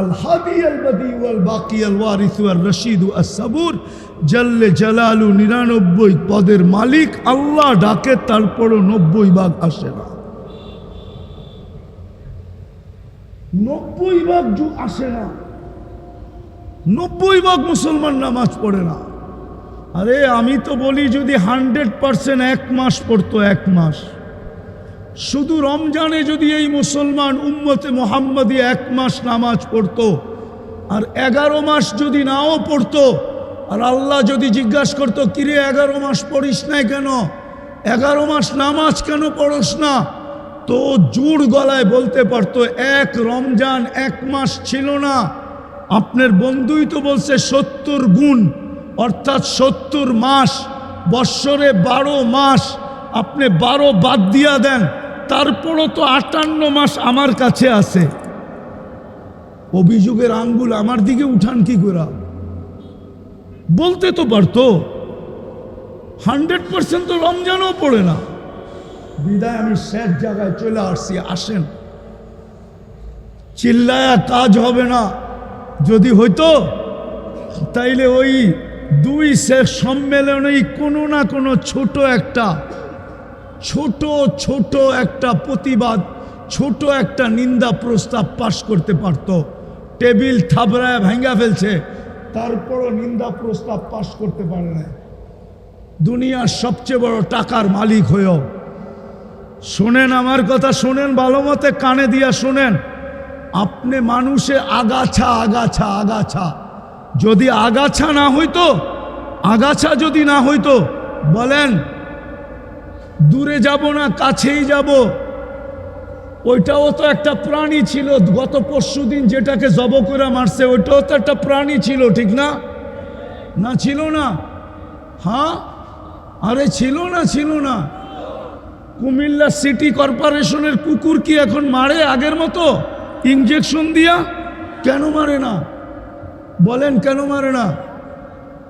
[SPEAKER 1] الهادي البديع والباقي الوارث والرشيد الصبور جل جلاله 99 পদের মালিক আল্লাহ ডাকে, তারপরও 90 ভাগ আসে না। 90 ভাগ আসে না, 90 ভাগ মুসলমান নামাজ পড়ে না। আরে আমি তো বলি যদি 100% 1 মাস পড়তো, 1 মাস শুধু রমজানে যদি এই মুসলমান উম্মতে মুহাম্মাদি 1 মাস নামাজ পড়তো, আর 11 মাস যদি নাও পড়তো, আর আল্লাহ যদি জিজ্ঞাসা করতো কিরে 11 মাস পড়িস না কেন, 11 মাস নামাজ কেন পড়স না, তো জোর গলায় বলতে পারতো 1 রমজান 1 মাস ছিল না। আপনার বন্ধুই তো বলছে 70 গুণ, অর্থাৎ 70 মাস, বৎসরে 12 মাস, আপনি 12 বাদ দিয়া দেন, তারপরও তো 58 মাস আমার কাছে আছে। অভিযোগের আঙ্গুল আমার দিকে উঠান কি করে? বলতে তো পারতো 100% তো রমজানও পড়ে না। বিদায় আমি শেষ জায়গায় চলে আসছি, আসেন। চিল্লায়া কাজ হবে না, যদি হইতো তাইলে ওই 2 শেষ সম্মেলনেই কোনো না কোনো ছোট একটা প্রতিবাদ, ছোট একটা নিন্দা প্রস্তাব পাশ করতে পারতো। টেবিল থাবড়ায় ভাঙ্গা ফেলছে, তারপরও নিন্দা প্রস্তাব পাশ করতে পারে না। দুনিয়ার সবচেয়ে বড় টাকার মালিক হয়েও, শোনেন আমার কথা, শোনেন ভালো মতে, কানে দিয়া শোনেন। আপনি মানুষে আগাছা, যদি আগাছা যদি না হইতো, বলেন দূরে যাব না কাছেই যাব। ওইটাও তো একটা প্রাণী ছিল, গত পরশুদিন যেটাকে জব করে মারছে ওইটাও তো একটা প্রাণী ছিল, ঠিক না? না ছিল না? হ্যাঁ, আরে ছিল না? কুমিল্লা সিটি কর্পোরেশনের কুকুর কি এখন মারে আগের মতো? ইঞ্জেকশন দিয়া। কেন মারে না বলেন, কেন মারে না?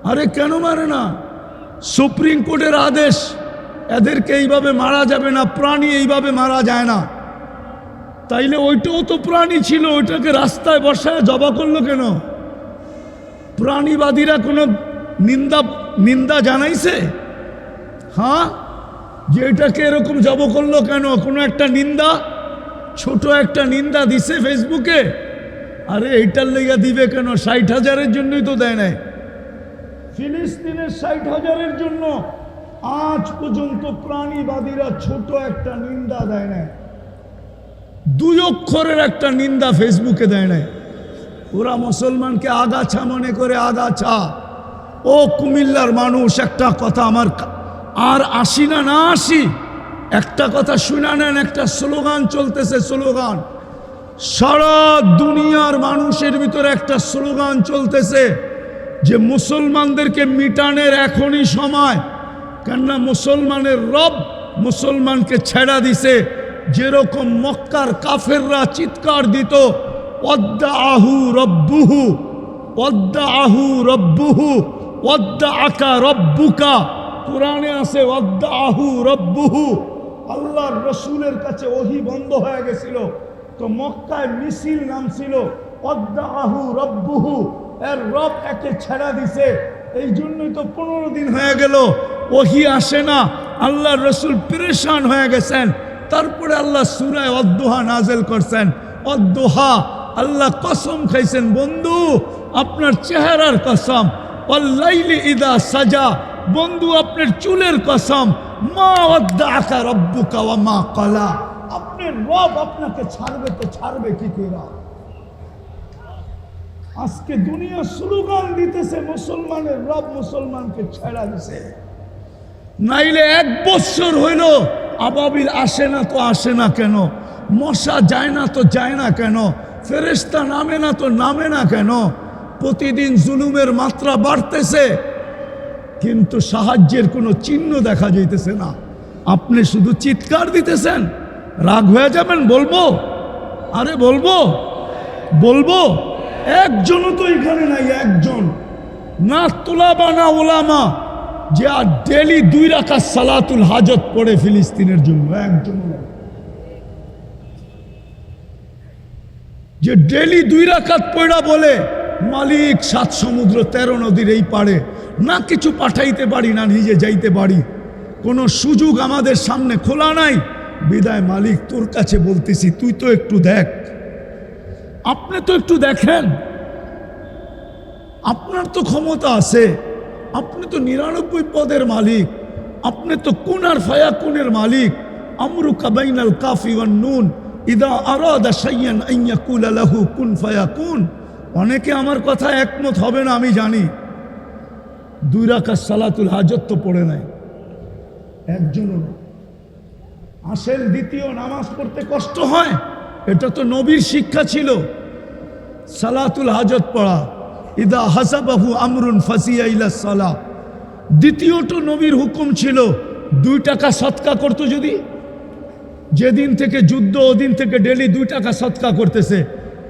[SPEAKER 1] আরে কেন মারে না? সুপ্রিম কোর্টের আদেশ, এদেরকে এইভাবে মারা যাবে না, প্রাণী এইভাবে মারা যায় না। তাইলে ওইটাও তো প্রাণী ছিল, ওইটাকে রাস্তায় বসায় জবা করলো কেন? প্রাণীবাদীরা কোনো নিন্দা জানাইছে? হ্যাঁ, যে এটাকে এরকম জব করলো কেন? কোনো একটা নিন্দা, ছোট একটা নিন্দা দিছে ফেসবুকে। আরে এইটার লেগা দিবে কেন? 60,000-এর জন্যই তো দেয় নাই। ফিলিস্তিনের 60,000-এর জন্য আজ পর্যন্ত প্রাণীবাদীরা ছোট একটা নিন্দা দেয় নাই, 2 অক্ষরের একটা নিন্দা ফেসবুকে দেয় নাই। ওরা মুসলমানকে আগাছা মনে করে, আগাছা। ও কুমিল্লার মানুষ, একটা কথা আমার আর আসি না আসি, একটা কথা শুনে নেন। একটা স্লোগান চলতেছে, স্লোগান সারা দুনিয়ার মানুষের ভিতরে একটা স্লোগান চলতেছে যে মুসলমানদেরকে মিটানের এখনই সময়। কেননা মুসলমানের রব মুসলমানকে ছেড়া দিছে। যেরকম মক্কার কাফেররা চিৎকার দিত, ওয়াদ্দাআহু রব্বুহু, ওয়াদ্দাআহু রব্বুহু, ওয়াদ্দাআকা রব্বুকা। কোরআনে আছে ওয়াদ্দাআহু রব্বুহু। আল্লাহর রসুলের কাছে ওহী বন্ধ হয়ে গেছিল, তো মক্কায় মিছিল নামছিল ওয়াদ্দাআহু রব্বুহু, এর রব একে ছেড়া দিছে। এই জন্যই তো 15 দিন হয়ে গেল ওহী আসে না, আল্লাহর রসুল পেরেশান হয়ে গেছেন। তারপরে আল্লাহ সূরা ওয়াদ্দুহা নাযিল করছেন। ওয়াদ্দুহা, আল্লাহ কসম খাইছেন, বন্ধু আপনার চেহারার কসম। ওয়াল্লাইলি ইযা সাজা, বন্ধু আপনার চুলের কসম। মা ওয়াদ্দাআকা রব্বুকা ওয়া মা ক্বালা, আপনার রব আপনাকে ছাড়বে তো ছাড়বে কি করে? আজকে দুনিয়া স্লোগান দিতেছে মুসলমানের রব মুসলমানকে ছেড়া দিছে। নাইলে 1 বছর হইল আবাবিল আসে না তো আসে না কেন? মশা যায় না তো যায় না কেন? ফেরেশতা নামে না তো নামে না কেন? প্রতিদিন জুলুমের মাত্রা বাড়তেছে, কিন্তু সাহায্যের কোনো চিহ্ন দেখা যাইতেছে না। আপনি শুধু চিৎকার দিতেছেন। রাগ হয়ে যাবেন? বলবো? আরে বলবো বলবো। একজনও তো এখানে নাই, একজন না তোলাবা না ওলামা যে আর ডেলি 2 রাকাত সালাতুল হাজত পড়ে ফিলিস্তিনের জন্য, একজন যে ডেলি 2 রাকাত পড়া বলে মালিক 7 সমুদ্র 13 নদীর এই পারে, না কিছু পাঠাইতে পারি না নিজে যাইতে পারি, কোনো সুযোগ আমাদের সামনে খোলা নাই। বিদায় মালিক তোর কাছে বলতেছি, তুই তো একটু দেখ, আপনি তো একটু দেখেন, আপনার তো ক্ষমতা আছে, আপনি তো 99 পদের মালিক, আপনি তো কুন আর ফায়াকুনের মালিক। আমরুকা বাইনাল কাফি ওয়ান নুন ইদা আরাদা শাইয়ান আন ইয়াকুলা লাহু কুন ফায়াকুন। অনেকে আমার কথা একমত হবে না আমি জানি। 2 রাকাত সালাতুল হাজত তো পড়ে নাই একজনও। আসেন, দ্বিতীয় নামাজ পড়তে কষ্ট হয়, এটা তো নবীর শিক্ষা ছিল, সালাতুল হাজত পড়া। ইদা হাসাবাহু আমরুন ফাসিয়া ইলা সালাহ। দ্বিতীয়টো নবীর হুকুম ছিল 2 টাকা সদকা করতো। যদি যেদিন থেকে যুদ্ধ ওদিন থেকে ডেলি 2 টাকা সদকা করতেছে,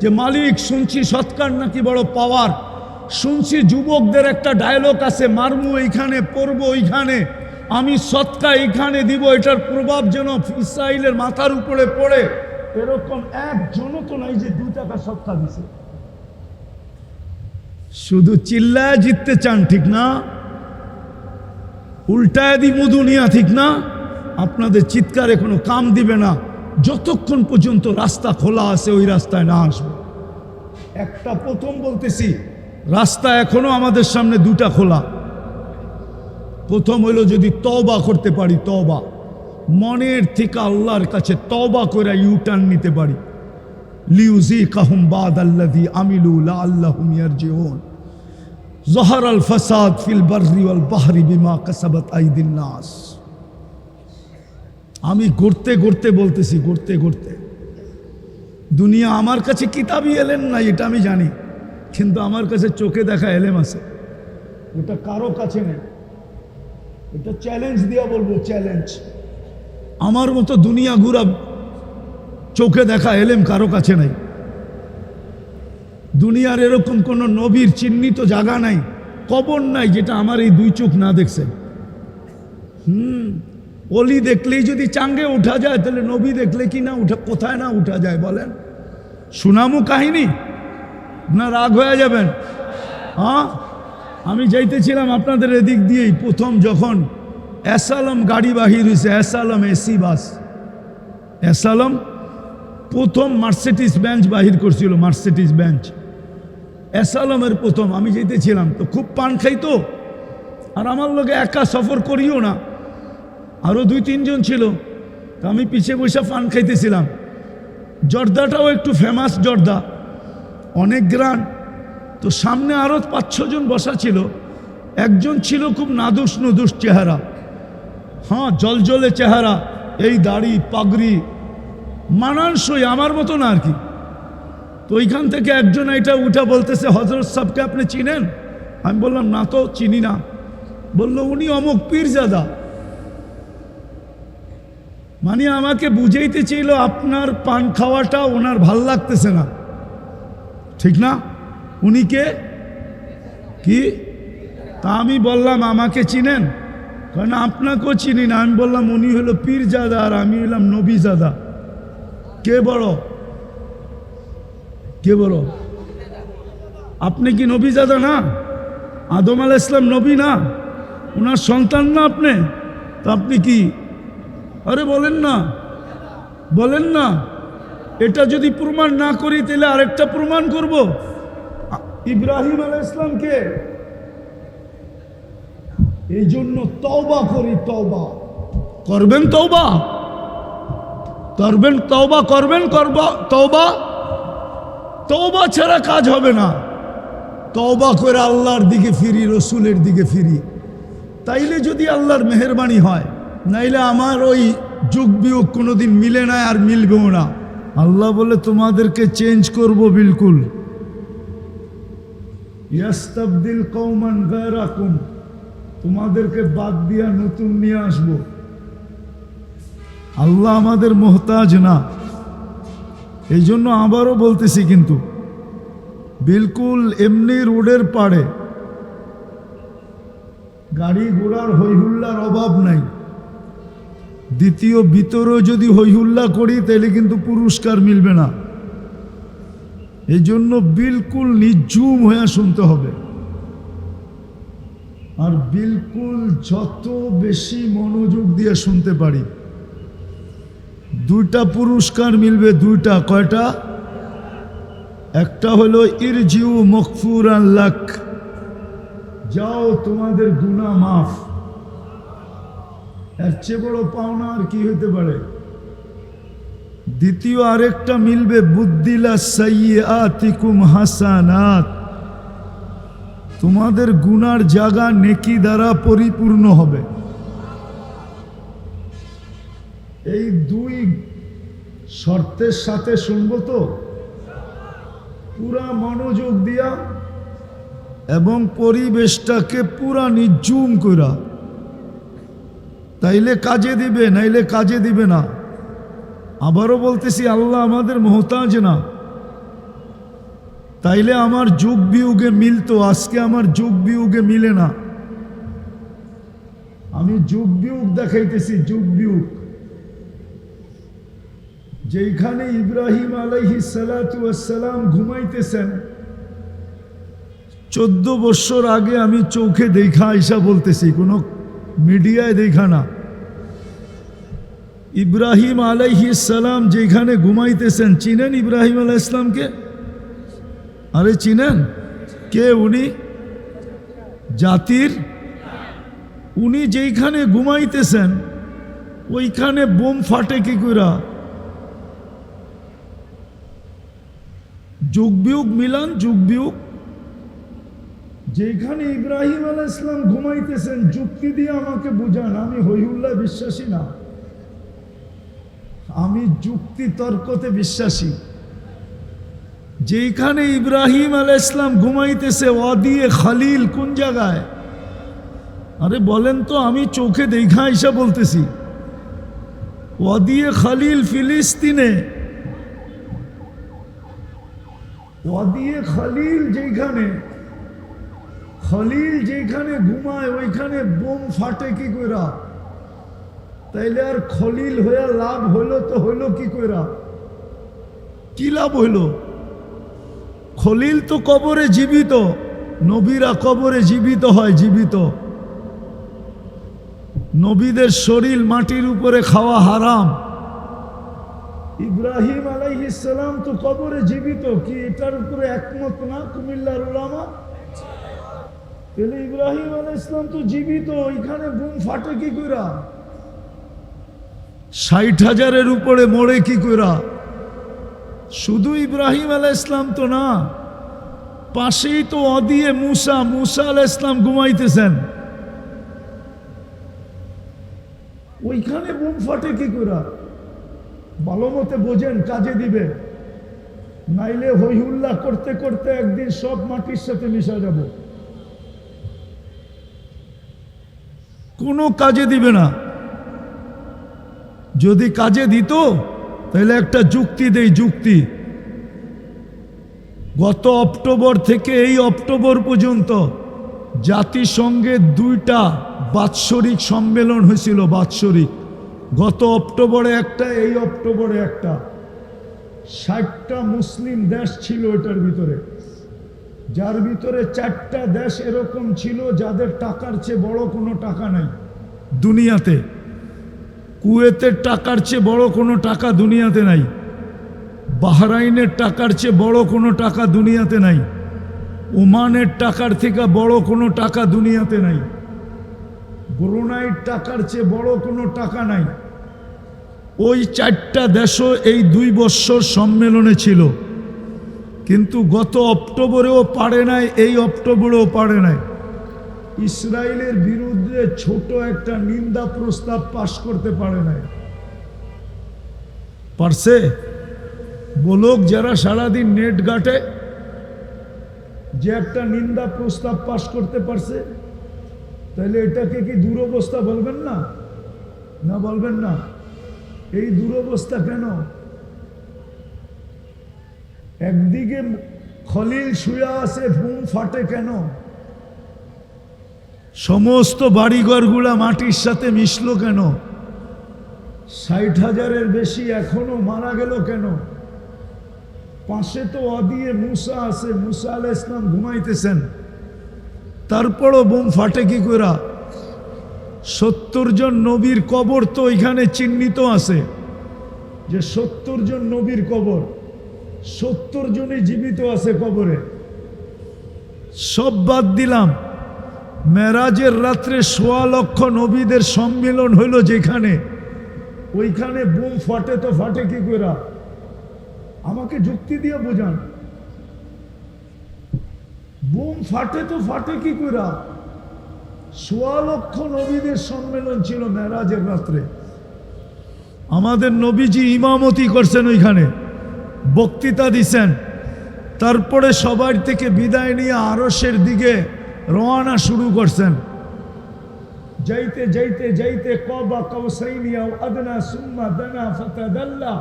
[SPEAKER 1] যে মালিক শুনছি সৎকার নাকি বড় পাওয়ার। শুনছি যুবকদের একটা ডায়লগ আছে, মারমু এইখানে পড়বো ওইখানে, আমি সৎকা এইখানে দিব, এটার প্রভাব যেন ইসরায়েলের মাথার উপরে পড়ে। এরকম একজনও তো নাই যে 2 টাকা সৎকা দিছে। শুধু চিল্লায় জিততে চান, ঠিক না? উল্টায় দিমু দুনিয়া, ঠিক না? আপনাদের চিৎকারে কোনো কাম দিবে না যতক্ষণ পর্যন্ত রাস্তা খোলা আছে, ওই রাস্তায় না আসবে। একটা প্রথম বলতেছি, রাস্তা এখনো আমাদের সামনে 2টা খোলা। প্রথম হইল যদি তওবা করতে পারি, তওবা মনের থেকে আল্লাহর কাছে তওবা করে ইউটার্ন নিতে পারি। লিউযিকাহুম বাদাল্লাযী আমিলু লাআল্লাহুম ইয়ারজিউন। যাহারাল ফাসাদ ফিল বাররি ওয়াল বাহরি বিমা কাসাবাত আইদিন নাস। আমি ঘুরতে ঘুরতে বলতেছি, ঘুরতে ঘুরতে দুনিয়া আমার কাছে কিতাবই এলেম নাই, এটা আমি জানি, কিন্তু আমার কাছে চোখে দেখা এলেম আছে, ওটা কারো কাছে নেই। এটা চ্যালেঞ্জ দিয়া বলবো, চ্যালেঞ্জ। আমার মতো দুনিয়া ঘুরা চোখে দেখা এলেম কারো কাছে নাই। দুনিয়ার এরকম কোনো নবীর চিহ্নিত জায়গা নাই, কবর নাই যেটা আমার এই দুই চোখ না দেখছে। অলি দেখলেই যদি চাঙ্গে উঠা যায়, তাহলে নবী দেখলে কি না উঠা, কোথায় না উঠা যায় বলেন? সুনামু কাহিনী না রাগ হয়ে যাবেন? হ্যাঁ, আমি যাইতেছিলাম আপনাদের এদিক দিয়েই, প্রথম যখন এসালম গাড়ি বাহির হয়েছে, এসালম এসি বাস, এসালম প্রথম মার্সিডিজ বেঞ্চ বাহির করছিল, মার্সিডিজ বেঞ্চ এসালমের প্রথম। আমি যেতেছিলাম তো খুব পান খাইতো, আর আমার লোকে একা সফর করিও না, আরও 2-3 জন ছিল, তো আমি পিছিয়ে বসে পান খাইতেছিলাম। জর্দাটাও একটু ফেমাস জর্দা, অনেক গ্রান। তো সামনে আরও 5-6 জন বসা ছিল। একজন ছিল খুব নাদুস নুদুস চেহারা, হ্যাঁ জলজলে চেহারা, এই দাড়ি পাগড়ি, মানানসই আমার মতো না আর কি। তো ওইখান থেকে একজন এটা উঠা বলতেছে, হজরত সাহেবকে আপনি চিনেন? আমি বললাম না তো, চিনি না। বললো উনি অমুক পীরজাদা। মানে আমাকে বুঝাইতে চাইল আপনার পান খাওয়াটা ওনার ভাল লাগতেছে না, ঠিক না? উনি কে কি? তা আমি বললাম আমাকে চিনেন? কারণ আপনাকেও চিনি না। আমি বললাম উনি হলো পীরজাদা আর আমি হলাম নবীজাদা। কে বড়? কে বড়? আপনি কি নবীজাদা না? আদম আলাইহিস সালাম নবী না? ওনার সন্তান না আপনি? তো আপনি কি? আরে বলেন না, বলেন না। এটা যদি প্রমাণ না করি তাহলে আরেকটা প্রমাণ করব। ইব্রাহিম আলাইহিস সালামকে এই জন্য তওবা করি, তওবা করবেন, তওবা করবেন, তওবা করবেন, তওবা তওবা ছাড়া কাজ হবে না। তওবা করে আল্লাহর দিকে ফিরি, রসুলের দিকে ফিরি, তাইলে যদি আল্লাহর মেহেরবানি হয়। নাইলে আমার ওই যুগ বিয়োগ কোনোদিন মিলে না, আর মিলবেও না। আল্লাহ বলে তোমাদেরকে চেঞ্জ করব বিলকুল। ইয়াস্তাবদিল কওমান গায়রাকুম, তোমাদেরকে বাদ দিয়া নতুন নিয়ে আসবো। আল্লাহ আমাদের মোহতাজ না। এই জন্য আবারও বলতেছি, কিন্তু বিলকুল এমনি রোডের পাড়ে গাড়ি ঘোড়ার হইহুল্লার অভাব নাই। দ্বিতীয় ভিতরেও যদি হইহুল্লা করি তাহলে কিন্তু পুরস্কার মিলবে না। এই জন্য বিলকুল নিঝুম হয়ে শুনতে হবে, আর বিলকুল যত বেশি মনোযোগ দিয়ে শুনতে পারি, 2টা পুরস্কার মিলবে। 2টা, কয়টা? একটা হলো ইরজিউ মগফুরান লাক, যাও তোমাদের গুনাহ মাফ। এর চেয়ে বড় পাওনা আর কি হইতে পারে? দ্বিতীয় আরেকটা মিলবে, বুদ্দিলা সাইয়্যাতিকুম হাসানাত, তোমাদের গুনার জায়গা নেকি দ্বারা পরিপূর্ণ হবে। এই 2 শর্তের সাথে শুনবো তো, পুরা মনোযোগ দিয়া এবং পরিবেশটাকে পুরা নিঝুম করা, তাইলে কাজে দিবে, নাইলে কাজে দিবে না। আবারও বলতেছি, আল্লাহ আমাদের মোহতাজ না। তাইলে আমার যুগ বিয়োগে মিলতো, আজকে আমার যুগ বিয়োগে মিলে না। আমি যুগ বিয়োগ দেখাইতেছি, যুগ বিয়োগ। যেখানে ইব্রাহিম আলাইহিস সালাতু ওয়াস সালাম ঘুমাইতেছেন, 14 বছর আগে আমি চোখে দেখা আইসা বলতেছি, কোনো মিডিয়ায় দেখা না। ইব্রাহিম আলাইহিস সালাম যেখানে ঘুমাইতেছেন, চিনেন ইব্রাহিম আলাইহিস সালামকে? আরে চিনেন? কে উনি? জাতির। উনি যেখানে ঘুমাইতেছেন ওইখানে বোম ফাটে কি কইরা? যুগ বিয়োগ মিলান, যুগ বিয়োগ। যেখানে ইব্রাহিম আলাইহিস সালাম ঘুমাইতেছেন, যুক্তি দিয়ে আমাকে বুঝান। আমি হইহুল্লাহ বিশ্বাসী না, আমি যুক্তি তর্কতে বিশ্বাসী। যেখানে ইব্রাহিম আলাইহিস সালাম ঘুমাইতেছে, ওয়াদিয়ে খালিল কোন জায়গায়? আরে বলেন তো, আমি চোখে দেখা আইসা বলতেছি। ওয়াদিয়ে খালিল ফিলিস্তিনে। ওয়াদিয়ে খলিল যেখানে ঘুমায় ওইখানে বোম ফাটে কি কইরা? তাইলে আর খলিল হইয়া লাভ হইল তো হইল কি কইরা? কি লাভ হইল? খলিল তো কবরে জীবিত, নবীরা কবরে জীবিত হয়, জীবিত। নবীদের শরীর মাটির উপরে খাওয়া হারাম। ইব্রাহিম আলাইহিস সালাম তো কবরে জীবিত, কি এটার উপরে একমত না কুমিল্লার উলামা? তাহলে ইব্রাহিম আলাইহিস সালাম তো জীবিত, ওইখানে বোম ফাটে কি কইরা? 60,000-এর উপরে মরে কি কইরা? শুধু ইব্রাহিম আলাইহিস সালাম তো না, পাশেই তো ওয়াদিয়ে মুসা আলাইহিস সালাম ঘুমাইতেছেন, ওইখানে বোম ফাটে কি কইরা? ভালো মতে বোঝেন, কাজে দিবে, নাইলে হইহুল্লাহ করতে করতে একদিন সব মাটির সাথে মিশা যাব, কোনো কাজে দিবে না। যদি কাজে দিত তাহলে একটা যুক্তি দেই, যুক্তি। গত অক্টোবর থেকে এই অক্টোবর পর্যন্ত জাতিসংঘের 2টা বাৎসরিক সম্মেলন হয়েছিল, বাৎসরিক। গত অক্টোবরে একটা, এই অক্টোবরে একটা। 60টা মুসলিম দেশ ছিল এটার ভিতরে, যার ভিতরে 4টা দেশ এরকম ছিল যাদের টাকার চেয়ে বড় কোনো টাকা নাই দুনিয়াতে। কুয়েতের টাকার চেয়ে বড় কোনো টাকা দুনিয়াতে নাই, বাহরাইনের টাকার চেয়ে বড় কোনো টাকা দুনিয়াতে নাই, ওমানের টাকার থেকে বড় কোনো টাকা দুনিয়াতে নাই, ব্রুনাইয়ের টাকার চেয়ে বড় কোনো টাকা নাই। ওই 4টা দেশও এই 2 বৎসর সম্মেলনে ছিল, কিন্তু গত অক্টোবরেও পারে নাই, এই অক্টোবরেও পারে নাই। ইসরায়েলের বিরুদ্ধে ছোট একটা নিন্দা প্রস্তাব পাশ করতে পারে নাই। পারছে? বলুক যারা সারাদিন নেট ঘাটে, যে একটা নিন্দা প্রস্তাব পাশ করতে পারছে, তাহলে এটাকে কি দুরবস্থা বলবেন না? না বলবেন না? এই দুরবস্থা কেন? একদিকে খলিল শুয়া আছে, বোম ফাটে কেন? সমস্ত বাড়িঘরগুলা মাটির সাথে মিশলো কেন? 60,000-এর বেশি এখনো মারা গেল কেন? পাশে তো ওয়াদিয়ে মুসা আছে, মুসা আলাইহিস সালাম ঘুমাইতেছেন, তারপরও বোম ফাটে কি কইরা? 70 জন নবীর কবর তো এখানে চিহ্নিত আছে, যে 70 জন নবীর কবর, 70 জনই জীবিত আছে কবরে। সব বাদ দিলাম, মেরাজের রাত্রে 1.25 লক্ষ নবীদের সম্মেলন হইল যেখানে, ওইখানে বোম ফাটে তো ফাটে কি কইরা? আমাকে যুক্তি দিয়ে বোঝান। বোম ফাটে তো ফাটে কি কইরা? 1.25 লক্ষ নবীদের সম্মেলন ছিল মেরাজের রাত্রে। আমাদের নবীজি ইমামতি করছেন, ওইখানে বক্তৃতা দিছেন, তারপরে সবার থেকে বিদায় নিয়ে আরশের দিকে রওনা শুরু করছেন। যাইতে যাইতে যাইতে কবা কাউসাইনি আও আদনা সুম্মা দানা ফাতাদাল্লা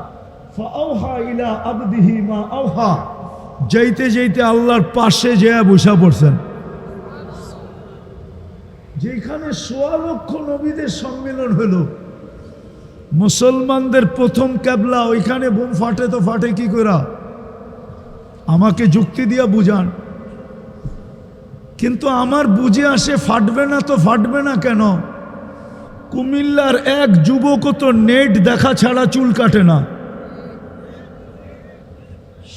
[SPEAKER 1] ফাআওহা ইলা আবদিহি মা আওহা। যাইতে যাইতে আল্লাহর পাশে যেয়ে বসা পড়ছেন, যেখানে 1.25 লক্ষ নবীদের সম্মেলন হলো। মুসলমানদের প্রথম কেবলা, ওইখানে বোম ফাটে তো ফাটে কি কইরা? আমাকে যুক্তি দিয়া বুঝান। কিন্তু আমার বুঝে আসে, ফাটবে না তো ফাটবে না কেন? কুমিল্লার এক যুবকও তো নেট দেখা ছাড়া চুল কাটে না,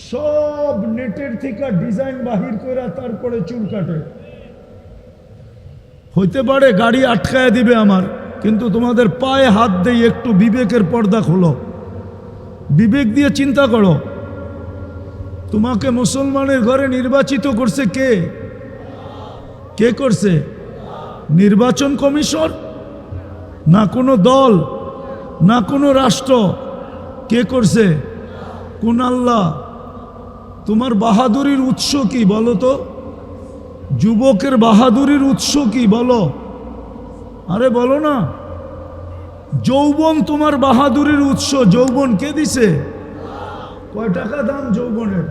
[SPEAKER 1] সব নেটের থেকে ডিজাইন বাহির করে তারপরে চুল কাটে। হইতে পারে গাড়ি আটকায় দিবে আমার, কিন্তু তোমাদের পায়ে হাত দিয়ে একটু বিবেকের পর্দা খোলো, বিবেক দিয়ে চিন্তা করো। তোমাকে মুসলমানের ঘরে নির্বাচিত করছে কে? কে করছে? নির্বাচন কমিশন না কোনো দল না কোনো রাষ্ট্র? কে করছে? কোন আল্লাহ? তোমার বাহাদুরির উৎস কি বলো তো? যুবকের বাহাদুরির উৎস কি বলো? আরে বলো না। যৌবন তোমার বাহাদুরির উৎস। যৌবন কে দিছে? কয় টাকা দাম যৌবনের?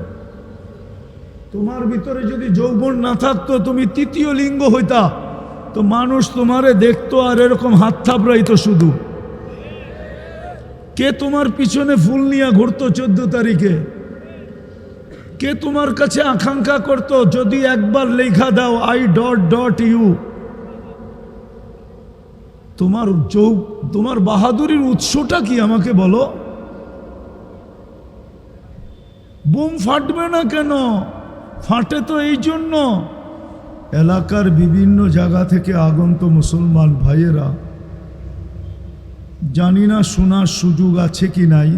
[SPEAKER 1] তোমার ভিতরে যদি যৌবন না থাকতো, তুমি তৃতীয় লিঙ্গ হইতা, তো মানুষ তোমারে দেখতো আর এরকম হাত থাপড়াইতো শুধু। কে তোমার পিছনে ফুল নিয়ে ঘুরতো 14 তারিখে? কে তোমার কাছে আকাঙ্ক্ষা করতো যদি একবার লেখা দাও I.U? তোমার বাহাদুরির উৎসটা কি আমাকে বলো? বুম ফাটবে না কেন? ফাটে তো এই জন্য, এলাকার বিভিন্ন জায়গা থেকে আগন্ত মুসলমান ভাইয়েরা, জানি না শোনার সুযোগ আছে কি নাই,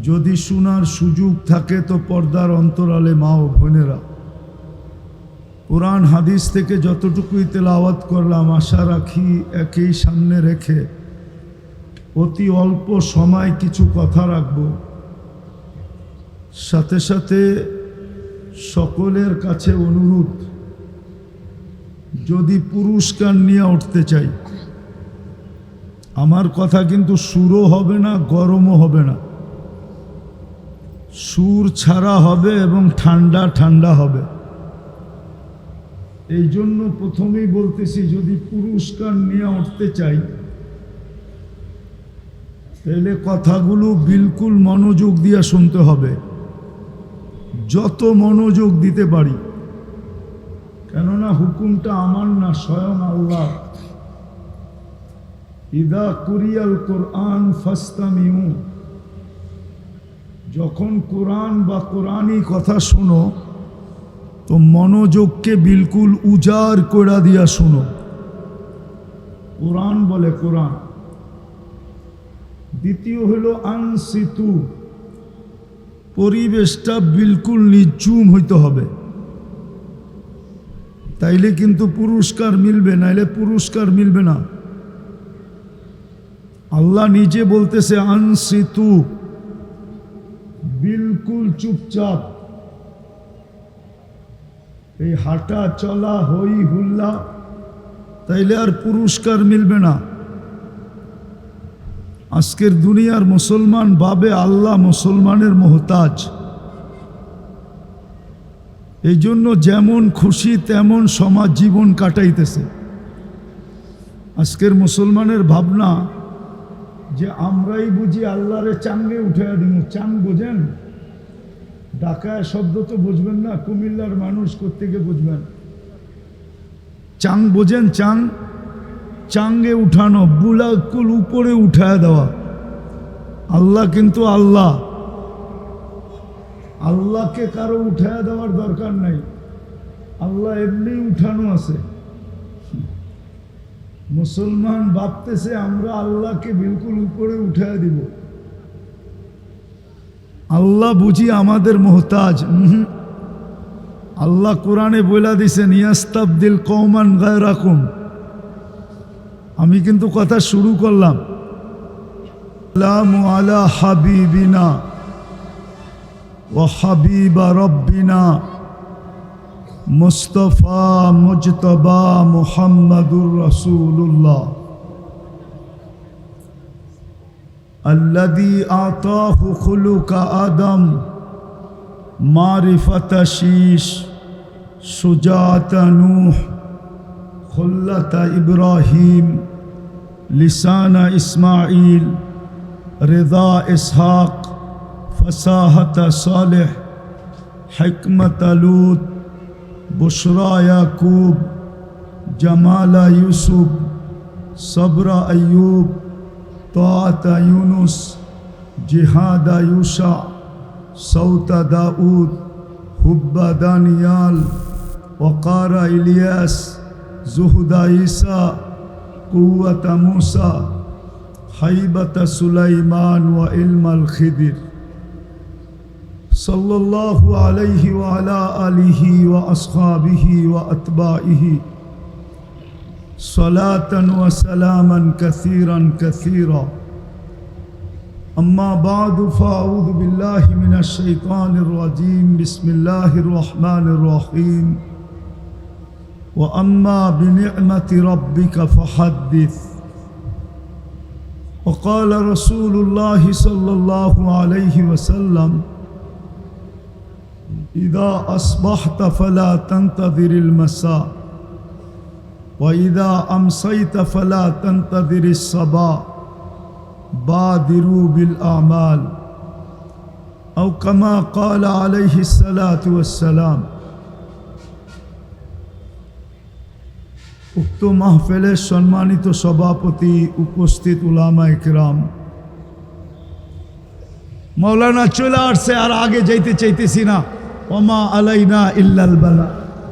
[SPEAKER 1] যদি শোনার সুযোগ থাকে তো পর্দার অন্তরালে মা ও বোনেরা, কোরআন হাদিস থেকে যতটুকুই তেলাওয়াত করলাম, আশা রাখি একই সামনে রেখে অতি অল্প সময় কিছু কথা রাখব। সাথে সাথে সকলের কাছে অনুরোধ, যদি পুরস্কার নিয়ে উঠতে চাই, আমার কথা কিন্তু সুরও হবে না, গরমও হবে না, সুর ছাড়া হবে এবং ঠান্ডা ঠান্ডা হবে। এই জন্য প্রথমেই বলতেছি, যদি পুরস্কার নিয়ে উঠতে চাই তাহলে কথাগুলো বিলকুল মনোযোগ দিয়ে শুনতে হবে, যত মনোযোগ দিতে পারি, কেননা হুকুমটা আমার না, স্বয়ং আল্লাহ। ইদা কুরিয়াল কোরআন ফাস্তামিউ, যখন কোরআন বা কোরআনী কথা শোনো তো মনোযোগকে বিলকুল উজাড় করে দিয়া শোনো। কোরআন বলে কোরআন। দ্বিতীয় হলো আনসিতু, পরিবেশটা বিলকুল নিঝুম হইতে হবে, তাইলে কিন্তু পুরস্কার মিলবে, নাইলে পুরস্কার মিলবে না। আল্লাহ নিজে বলতেছে আনসিতু, বিলকুল চুপচাপ। এই হাঁটা চলা হই হুল্লা, তাইলে আর পুরস্কার মিলবে না। আজকের দুনিয়ার মুসলমান ভাবে আল্লাহ মুসলমানের মোহতাজ, এই জন্য যেমন খুশি তেমন সমাজ জীবন কাটাইতেছে। আজকের মুসলমানের ভাবনা যে আমরাই বুঝি আল্লাহরে চাঙ্গে উঠে দিব। চাং বোঝেন? ঢাকায় শব্দ তো বুঝবেন না, কুমিল্লার মানুষ কোত্থেকে বুঝবেন? চাং বোঝেন? চাং, চাঙ্গে উঠানো, বুলাকুল উপরে উঠায় দেওয়া। আল্লাহ কিন্তু আল্লাহ, আল্লাহকে কারো উঠায় দেওয়ার দরকার নাই, আল্লাহ এমনি উঠানো আছে। মুসলমান ভাবতেছে আমরা আল্লাহকে বিলকুল উপরে উঠায় দিব। আল্লাহ বুঝি আমাদের মোহতাজ? আল্লাহ কোরআনে বলে দিছেন ইয়াস্তাবদিল কওমান গায়রাকুম। আমি কিন্তু কথা শুরু করলাম, সালামু আলা হাবিবিনা ওয়া হাবিবা রব্বিনা মুস্তাফা মুজতবা মুহাম্মাদুর রাসূলুল্লাহ আল্লাযী আতাহু খুলুকা আদম মারিফাতা শীশ সুজাতা নূহ খুল্লাতা ইব্রাহিম লিসানা ইসমাঈল রিদা ইসহাক ফসাহাতা সালেহ হিকমাতা লূত বুশরা ইয়াকুব জামালা ইউসুফ সবরা আইয়ুব তাআতা ইউনুস জিহাদা ইউসা সৌতা দাউদ হুব্বা দানিয়াল ওয়াকারা ইলিয়াস জুহুদা ঈসা কুওয়াতা মূসা হাইবাতা সুলাইমান ওয়া ইলমাল খিদির সাল্লাল্লাহু আলাইহি ওয়া আলা আলিহি ওয়া আসহাবিহি ওয়া আতবাইহি সালাতান ওয়া সালামান কাসীরান কাসীরা। أما بعد فأعوذ بالله من الشيطان الرجيم بسم الله الرحمن الرحيم وأما بنعمة ربك فحدث وقال رسول الله صلى الله عليه وسلم ইদা আসবাহতা ফালা তানতাযিরিল মাসা ওয়া ইদা আমসাইতা ফালা তানতাযিরিস সাবা বাদিরু বিল আমাল আও কামা ক্বালা আলাইহিস সালাতু ওয়াস সালাম। উক্ত মাহফিলের সম্মানিত সভাপতি, উপস্থিত উলামায়ে কিরাম, মাওলানা চলে আসছে, আর আগে যাইতে চাইতেছি না। ওমা আলাইনা ইল্লাল বালা।